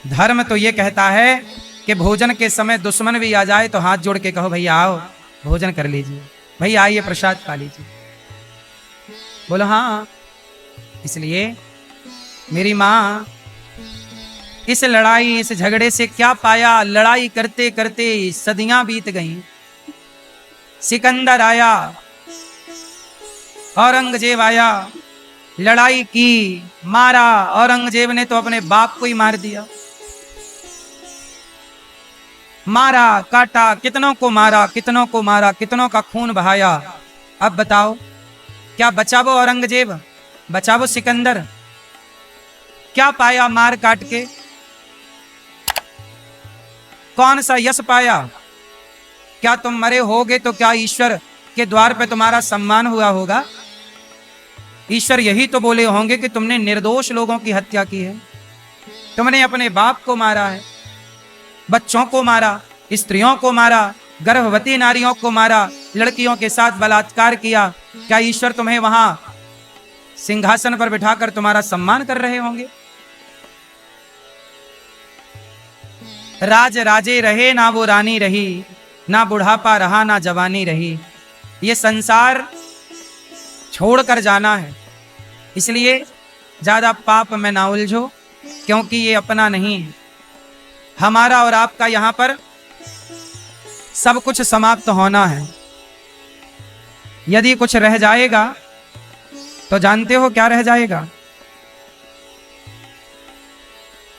धर्म तो ये कहता है कि भोजन के समय दुश्मन भी आ जाए तो हाथ जोड़ के कहो भैया आओ भोजन कर लीजिए, भैया आइए प्रसाद खा लीजिए। बोलो हाँ। इसलिए मेरी माँ इस लड़ाई, इस झगड़े से क्या पाया? लड़ाई करते करते सदियां बीत गईं। सिकंदर आया, औरंगजेब आया, लड़ाई की, मारा। औरंगजेब ने तो अपने बाप को ही मार दिया। मारा, काटा, कितनों को मारा, कितनों को मारा, कितनों का खून बहाया। अब बताओ, क्या बचा वो औरंगजेब? बचा वो सिकंदर? क्या पाया मार काट के? कौन सा यश पाया? क्या तुम मरे होगे तो क्या ईश्वर के द्वार पे तुम्हारा सम्मान हुआ होगा? ईश्वर यही तो बोले होंगे कि तुमने निर्दोष लोगों की हत्या की है, तुमने अपने बाप को मारा है, बच्चों को मारा, स्त्रियों को मारा, गर्भवती नारियों को मारा, लड़कियों के साथ बलात्कार किया। क्या ईश्वर तुम्हें वहां सिंहासन पर बिठाकर तुम्हारा सम्मान कर रहे होंगे? राज राजे रहे ना वो रानी रही, ना बुढ़ापा रहा ना जवानी रही। ये संसार छोड़कर जाना है, इसलिए ज्यादा पाप में ना उलझो, क्योंकि ये अपना नहीं है। हमारा और आपका यहां पर सब कुछ समाप्त होना है। यदि कुछ रह जाएगा तो जानते हो क्या रह जाएगा?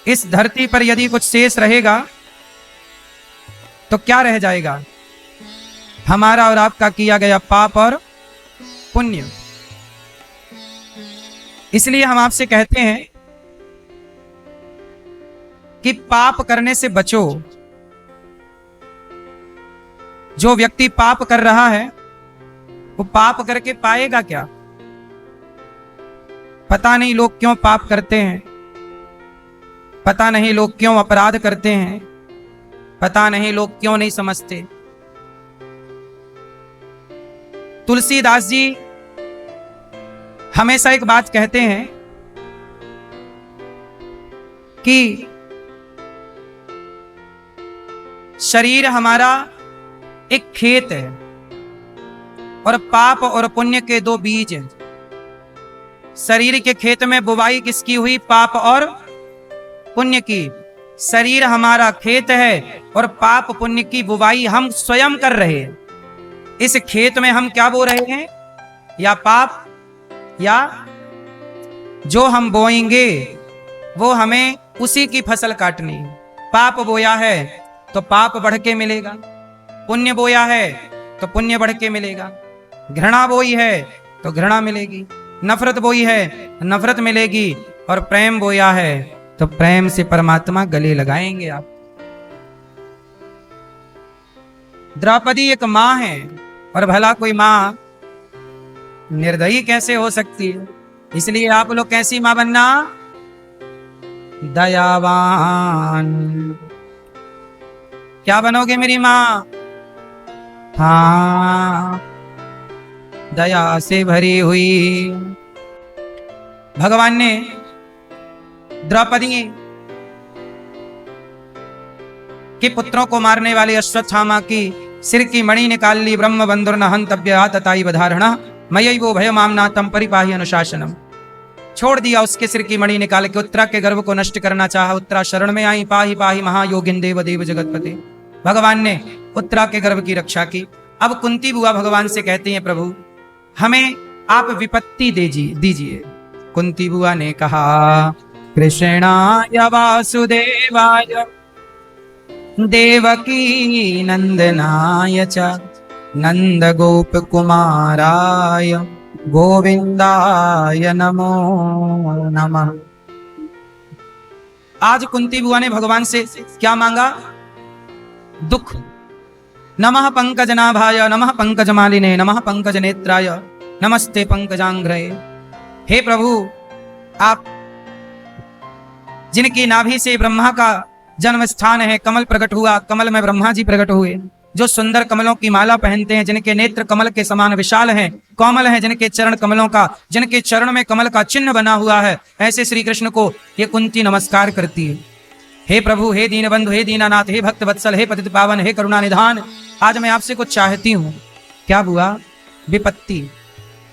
इस धरती पर यदि कुछ शेष रहेगा तो क्या रह जाएगा? हमारा और आपका किया गया पाप और पुण्य। इसलिए हम आपसे कहते हैं कि पाप करने से बचो। जो व्यक्ति पाप कर रहा है वो पाप करके पाएगा क्या? पता नहीं लोग क्यों पाप करते हैं, पता नहीं लोग क्यों अपराध करते हैं, पता नहीं लोग क्यों नहीं समझते। तुलसीदास जी हमेशा एक बात कहते हैं कि शरीर हमारा एक खेत है और पाप और पुण्य के दो बीज हैं। शरीर के खेत में बुवाई किसकी हुई? पाप और पुण्य की। शरीर हमारा खेत है और पाप पुण्य की बुवाई हम स्वयं कर रहे हैं। इस खेत में हम क्या बो रहे हैं? या पाप, या जो हम बोएंगे वो हमें उसी की फसल काटनी है। पाप बोया है तो पाप बढ़ के मिलेगा, पुण्य बोया है तो पुण्य बढ़ के मिलेगा। घृणा बोई है तो घृणा मिलेगी, नफरत बोई है नफरत मिलेगी, और प्रेम बोया है तो प्रेम से परमात्मा गले लगाएंगे आप। द्रौपदी एक मां है, और भला कोई मां निर्दयी कैसे हो सकती है? इसलिए आप लोग कैसी मां बनना? दयावान। क्या बनोगे मेरी मां? हाँ, दया से भरी हुई। भगवान ने द्रौपदी के पुत्रों को मारने वाले अश्वत्थामा की सिर की मणि निकाल ली। ब्रह्म बंधुर्न हंतव्या तताई बधारणा मयैवो भयमामनाथं परिपाहि अनुशासनम। छोड़ दिया उसके सिर की मणि निकाल के। उत्तरा के गर्भ को नष्ट करना चाहा, उत्तरा शरण में आई। पाहि पाहि महायोगिन देव देव जगतपते। भगवान ने उत्तरा के गर्भ की रक्षा की। अब कुंती बुआ भगवान से कहती हैं, प्रभु हमें आप विपत्ति दीजिए। कुंती बुआ ने कहा, कृष्णाय वासुदेवाय देवकी नंदनाय च नंद गोप कुमाराय गोविंदाय नमो नमः। आज कुंती बुआ ने भगवान से क्या मांगा? दुख। नमः पंकजनाभाय नमः पंकजमालिने नमः पंकजनेत्राय नमस्ते पंकजांघ्रये। हे प्रभु, आप जिनकी नाभि से ब्रह्मा का जन्म स्थान है, कमल प्रकट हुआ, कमल में ब्रह्मा जी प्रकट हुए, जो सुंदर कमलों की माला पहनते हैं, जिनके नेत्र कमल के समान विशाल हैं, कोमल हैं, जिनके चरण कमलों का, जिनके चरण में कमल का चिन्ह बना हुआ है, ऐसे श्री कृष्ण को ये कुंती नमस्कार करती है। हे प्रभु, हे दीनबंधु, हे दीनानाथ, हे भक्त वत्सल, हे पतित पावन, हे करुणा निधान, आज मैं आपसे कुछ चाहती हूँ। क्या बुआ? विपत्ति।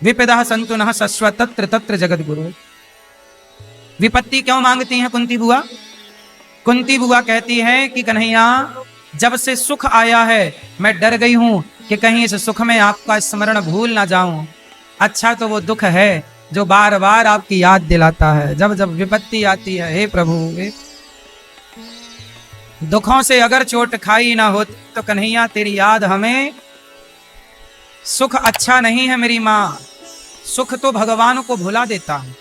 विपदा संतु नः सस्व तत्र तत्र जगत गुरु। विपत्ति क्यों मांगती हैं कुंती बुआ? कुंती बुआ कहती है कि कन्हैया, जब से सुख आया है मैं डर गई हूं कि कहीं इस सुख में आपका स्मरण भूल ना जाऊं। अच्छा तो वो दुख है जो बार बार आपकी याद दिलाता है जब जब विपत्ति आती है। हे प्रभु, दुखों से अगर चोट खाई ना हो तो कन्हैया तेरी याद हमें। सुख अच्छा नहीं है मेरी माँ, सुख तो भगवान को भुला देता है।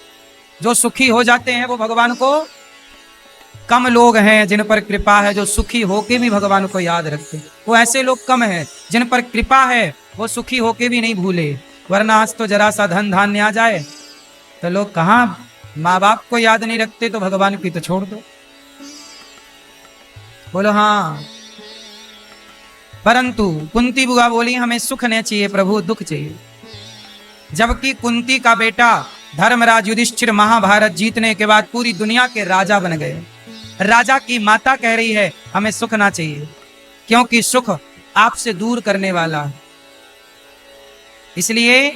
जो सुखी हो जाते हैं वो भगवान को, कम लोग हैं जिन पर कृपा है जो सुखी होके भी भगवान को याद रखते। वो ऐसे लोग कम हैं जिन पर कृपा है वो सुखी होके भी नहीं भूले। वरना आज तो जरा सा धन धान्य आ जाए तो लोग कहाँ माँ बाप को याद नहीं रखते, तो भगवान की तो छोड़ दो। बोलो हाँ। परंतु कुंती बुआ बोली हमें सुख नहीं चाहिए प्रभु, दुख चाहिए। जबकि कुंती का बेटा धर्मराज युधिष्ठिर महाभारत जीतने के बाद पूरी दुनिया के राजा बन गए। राजा की माता कह रही है हमें सुख ना चाहिए, क्योंकि सुख आपसे दूर करने वाला है। इसलिए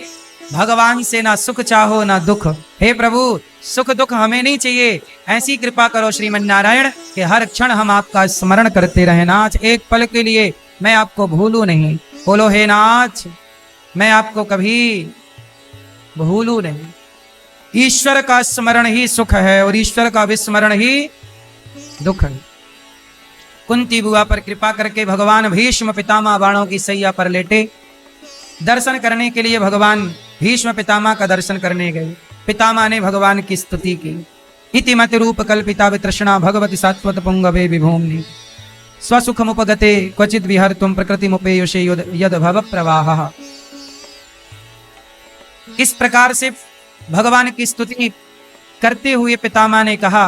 भगवान से ना सुख चाहो ना दुख। हे प्रभु, सुख दुख हमें नहीं चाहिए। ऐसी कृपा करो श्रीमन नारायण कि हर क्षण हम आपका स्मरण करते रहे। नाथ, एक पल के लिए मैं आपको भूलूं नहीं। बोलो हे नाथ, मैं आपको कभी भूलूं नहीं। ईश्वर का स्मरण ही सुख है और ईश्वर का विस्मरण ही दुख है। कुंती बुआ पर कृपा करके भगवान भीष्म पितामह बाणों की सैया पर लेटे। दर्शन करने के लिए भगवान भीष्म पितामह का दर्शन करने गए। पितामह ने भगवान की स्तुति की। इति मति रूप कल्पिता वितृष्णा भगवती सात्वत पुंगवे विभूम्नि स्वसुखमुपगते क्वचित विहर्तुम प्रकृतिमुपेयुषे यद भव प्रवाह। इस प्रकार से भगवान की स्तुति करते हुए पितामह ने कहा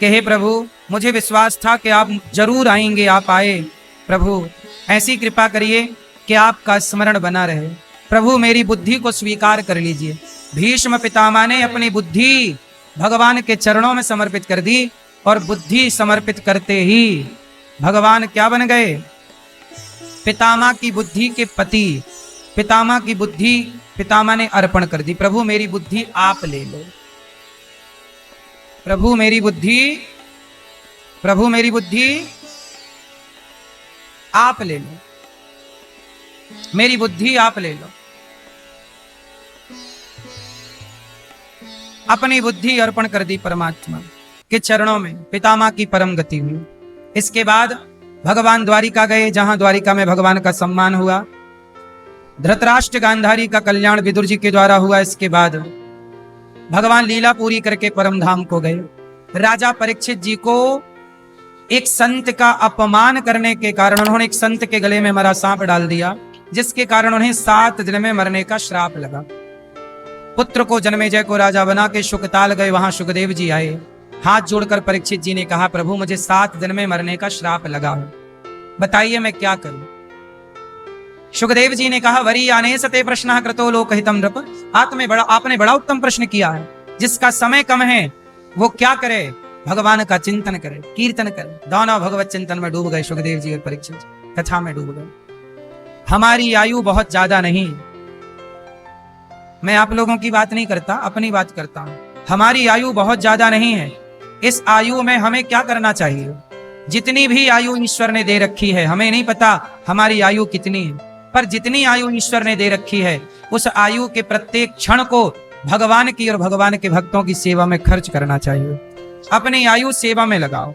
कि हे प्रभु, मुझे विश्वास था कि आप जरूर आएंगे। आप आए। प्रभु ऐसी कृपा करिए कि आपका स्मरण बना रहे। प्रभु मेरी बुद्धि को स्वीकार कर लीजिए। भीष्म पितामह ने अपनी बुद्धि भगवान के चरणों में समर्पित कर दी और बुद्धि समर्पित करते ही भगवान क्या बन गए? पितामह की बुद्धि के पति। पितामह की बुद्धि पितामह ने अर्पण कर दी। प्रभु मेरी बुद्धि आप ले लो। प्रभु मेरी बुद्धि, प्रभु मेरी बुद्धि आप ले लो। मेरी बुद्धि आप ले लो। अपनी बुद्धि अर्पण कर दी परमात्मा के चरणों में। पितामह की परम गति हुई। इसके बाद भगवान द्वारिका गए, जहां द्वारिका में भगवान का सम्मान हुआ। धृतराष्ट्र गांधारी का कल्याण विदुर जी के द्वारा हुआ। इसके बाद भगवान लीला पूरी करके परम धाम को गए। राजा परीक्षित जी को एक संत का अपमान करने के कारण उन्होंने एक संत के गले में मरा सांप डाल दिया, जिसके कारण उन्हें 7 दिन में मरने का श्राप लगा। पुत्र को जन्मेजय को राजा बना के शुकताल गए। वहां सुखदेव जी आए। हाथ जोड़कर परीक्षित जी ने कहा, प्रभु मुझे 7 दिन में मरने का श्राप लगा है, बताइए मैं क्या करूं। सुखदेव जी ने कहा, वरी आने सते प्रश्न कृतो लोकहितम नृप। आपने बड़ा उत्तम प्रश्न किया है। जिसका समय कम है वो क्या करे? भगवान का चिंतन करे, कीर्तन करे। दोनों भगवत चिंतन में डूब गए सुखदेव जी और परीक्षित जी, कथा में डूब गए। हमारी आयु बहुत ज्यादा नहीं। मैं आप लोगों की बात नहीं करता, अपनी बात करता हूं। हमारी आयु बहुत ज्यादा नहीं है। इस आयु में हमें क्या करना चाहिए? जितनी भी आयु ईश्वर ने दे रखी है, हमें नहीं पता हमारी आयु कितनी है, पर जितनी आयु ईश्वर ने दे रखी है उस आयु के प्रत्येक क्षण को भगवान की और भगवान के भक्तों की सेवा में खर्च करना चाहिए। अपनी आयु सेवा में लगाओ।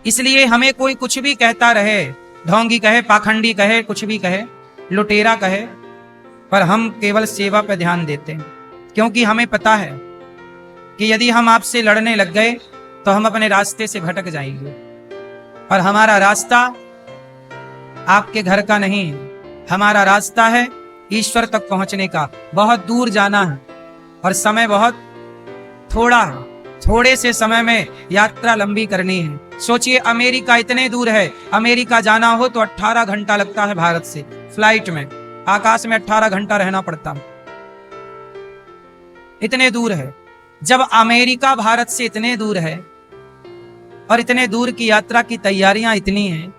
इसलिए हमें कोई कुछ भी कहता रहे, ढोंगी कहे, पाखंडी कहे, कुछ भी कहे, लुटेरा कहे, पर हम केवल सेवा पर ध्यान देते हैं। क्योंकि हमें पता है कि यदि हम आपसे लड़ने लग गए तो हम अपने रास्ते से भटक जाएंगे। और हमारा रास्ता आपके घर का नहीं है, हमारा रास्ता है ईश्वर तक पहुंचने का। बहुत दूर जाना है और समय बहुत थोड़ा है। थोड़े से समय में यात्रा लंबी करनी है। सोचिए अमेरिका इतने दूर है, अमेरिका जाना हो तो 18 घंटा लगता है भारत से, फ्लाइट में, आकाश में 18 घंटा रहना पड़ता, इतने दूर है। जब अमेरिका भारत से इतने दूर है और इतने दूर की यात्रा की तैयारियां इतनी हैं,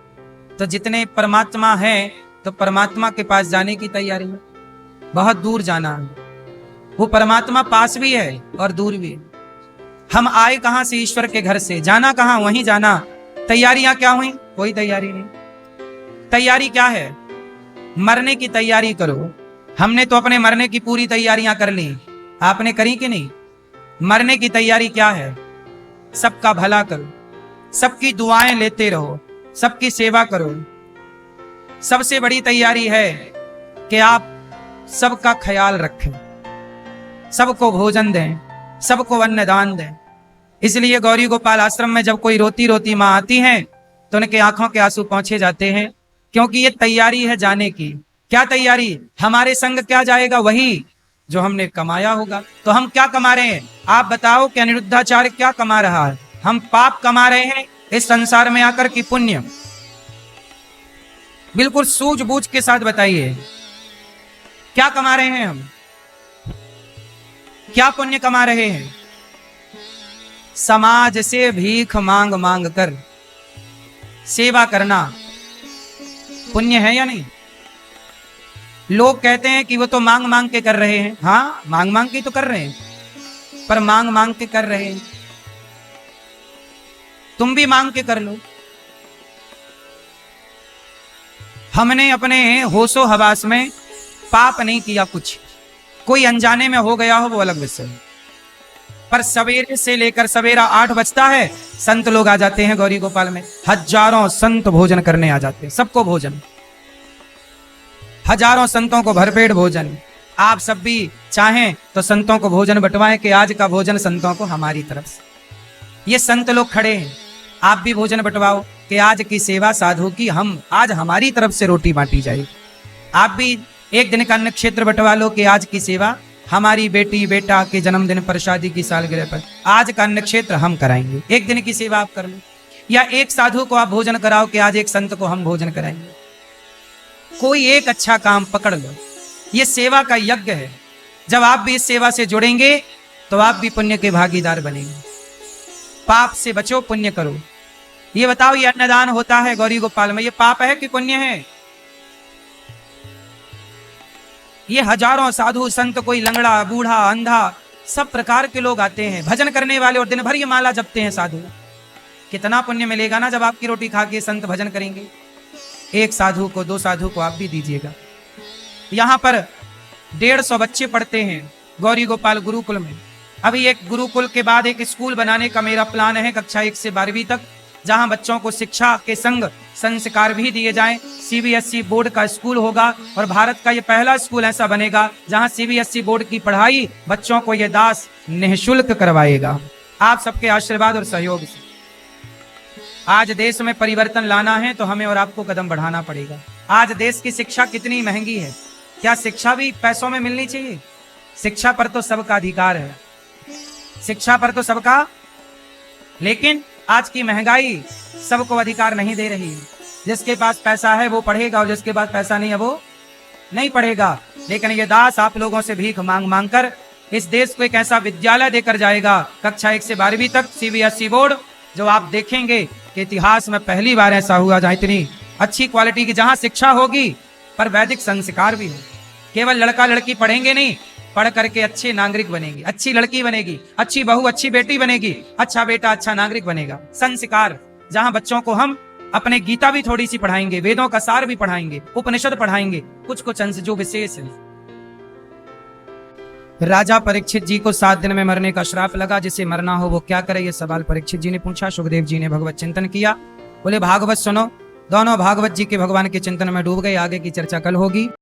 तो जितने परमात्मा हैं तो परमात्मा के पास जाने की तैयारी है। बहुत दूर जाना है, वो परमात्मा पास भी है और दूर भी है। हम आए कहां से? ईश्वर के घर से, जाना कहां? वहीं जाना। तैयारियां क्या हुई? कोई तैयारी नहीं। तैयारी क्या है? मरने की तैयारी करो। हमने तो अपने मरने की पूरी तैयारियां कर ली, आपने करी कि नहीं? मरने की तैयारी क्या है? सबका भला करो, सबकी दुआएं लेते रहो, सबकी सेवा करो। सबसे बड़ी तैयारी है कि आप सबका ख्याल रखें, सबको भोजन दें, सबको अन्नदान दें। इसलिए गौरी गोपाल आश्रम में जब कोई रोती रोती माँ आती है तो उनके आंखों के आंसू पहुंचे जाते हैं, क्योंकि ये तैयारी है जाने की। क्या तैयारी? हमारे संग क्या जाएगा? वही जो हमने कमाया होगा। तो हम क्या कमा रहे हैं? आप बताओ कि अनिरुद्धाचार्य क्या कमा रहा है? हम पाप कमा रहे हैं इस संसार में आकर की पुण्य? बिल्कुल सूझबूझ के साथ बताइए, क्या कमा रहे हैं हम? क्या पुण्य कमा रहे हैं? समाज से भीख मांग मांग कर सेवा करना पुण्य है या नहीं? लोग कहते हैं कि वो तो मांग मांग के कर रहे हैं। हाँ, मांग मांग के तो कर रहे हैं, पर मांग मांग के कर रहे हैं। तुम भी मांग के कर लो। हमने अपने होशो हवास में पाप नहीं किया, कुछ कोई अनजाने में हो गया हो वो अलग विषय, पर सवेरे से लेकर सवेरा 8 बजता है, संत लोग आ जाते हैं गौरी गोपाल में। हजारों संत भोजन करने आ जाते हैं, सबको भोजन, हजारों संतों को भरपेट भोजन। आप सब भी चाहें तो संतों को भोजन बंटवाएं कि आज का भोजन संतों को हमारी तरफ से। ये संत लोग खड़े हैं, आप भी भोजन बंटवाओ कि आज की सेवा साधु की हम आज हमारी तरफ से रोटी बांटी जाएगी। आप भी एक दिन का अन्न क्षेत्र बंटवा लो कि आज की सेवा हमारी बेटी बेटा के जन्मदिन पर, शादी की सालगिरह पर आज का अन्न क्षेत्र हम कराएंगे। एक दिन की सेवा आप कर लो, या एक साधु को आप भोजन कराओ कि आज एक संत को हम भोजन कराएंगे। कोई एक अच्छा काम पकड़ लो, ये सेवा का यज्ञ है। जब आप भी इस सेवा से जुड़ेंगे तो आप भी पुण्य के भागीदार बनेंगे। पाप से बचो, पुण्य करो। ये बताओ, ये अन्नदान होता है गौरी गोपाल में, ये पाप है कि पुण्य है? ये हजारों साधु संत, कोई लंगड़ा बूढ़ा अंधा सब प्रकार के लोग आते हैं, भजन करने वाले, और दिन भर ये माला जपते हैं साधु। कितना पुण्य मिलेगा ना जब आपकी रोटी खा के संत भजन करेंगे। एक साधु को, 2 साधु को आप भी दीजिएगा। यहाँ पर 150 बच्चे पढ़ते हैं गौरी गोपाल गुरुकुल में। अभी एक गुरुकुल के बाद एक स्कूल बनाने का मेरा प्लान है, कक्षा 1 से 12वीं तक, जहां बच्चों को शिक्षा के संग संस्कार भी दिए जाएं। सीबीएसई बोर्ड का स्कूल होगा और भारत का ये पहला स्कूल ऐसा बनेगा जहां सीबीएसई बोर्ड की पढ़ाई बच्चों को ये दास निःशुल्क करवाएगा, आप सबके आशीर्वाद और सहयोग से। आज देश में परिवर्तन लाना है तो हमें और आपको कदम बढ़ाना पड़ेगा। आज देश की शिक्षा कितनी महंगी है, क्या शिक्षा भी पैसों में मिलनी चाहिए? शिक्षा पर तो सबका अधिकार है, शिक्षा पर तो सबका, लेकिन आज की महंगाई सबको अधिकार नहीं दे रही है। जिसके पास पैसा है वो पढ़ेगा और जिसके पास पैसा नहीं है वो नहीं पढ़ेगा। लेकिन ये दास आप लोगों से भीख मांग मांग कर इस देश को एक ऐसा विद्यालय देकर जाएगा, कक्षा 1 से 12वीं तक सीबीएसई बोर्ड, जो आप देखेंगे कि इतिहास में पहली बार ऐसा हुआ जहां इतनी अच्छी क्वालिटी की, जहां शिक्षा होगी पर वैदिक संस्कार भी हो। केवल लड़का लड़की पढ़ेंगे नहीं, पढ़ करके अच्छे नागरिक बनेंगे, अच्छी लड़की बनेगी, अच्छी बहू अच्छी बेटी बनेगी, अच्छा बेटा अच्छा नागरिक बनेगा। संस्कार, जहां बच्चों को हम अपने गीता भी थोड़ी सी पढ़ाएंगे, वेदों का सार भी पढ़ाएंगे, उपनिषद पढ़ाएंगे, कुछ कुछ अंश जो विशेष है। राजा परीक्षित जी को 7 दिन में मरने का श्राप लगा, जिसे मरना हो वो क्या करे, ये सवाल परीक्षित जी ने पूछा। सुखदेव जी ने भगवत चिंतन किया, बोले भागवत सुनो। दोनों भागवत जी के भगवान के चिंतन में डूब गए। आगे की चर्चा कल होगी।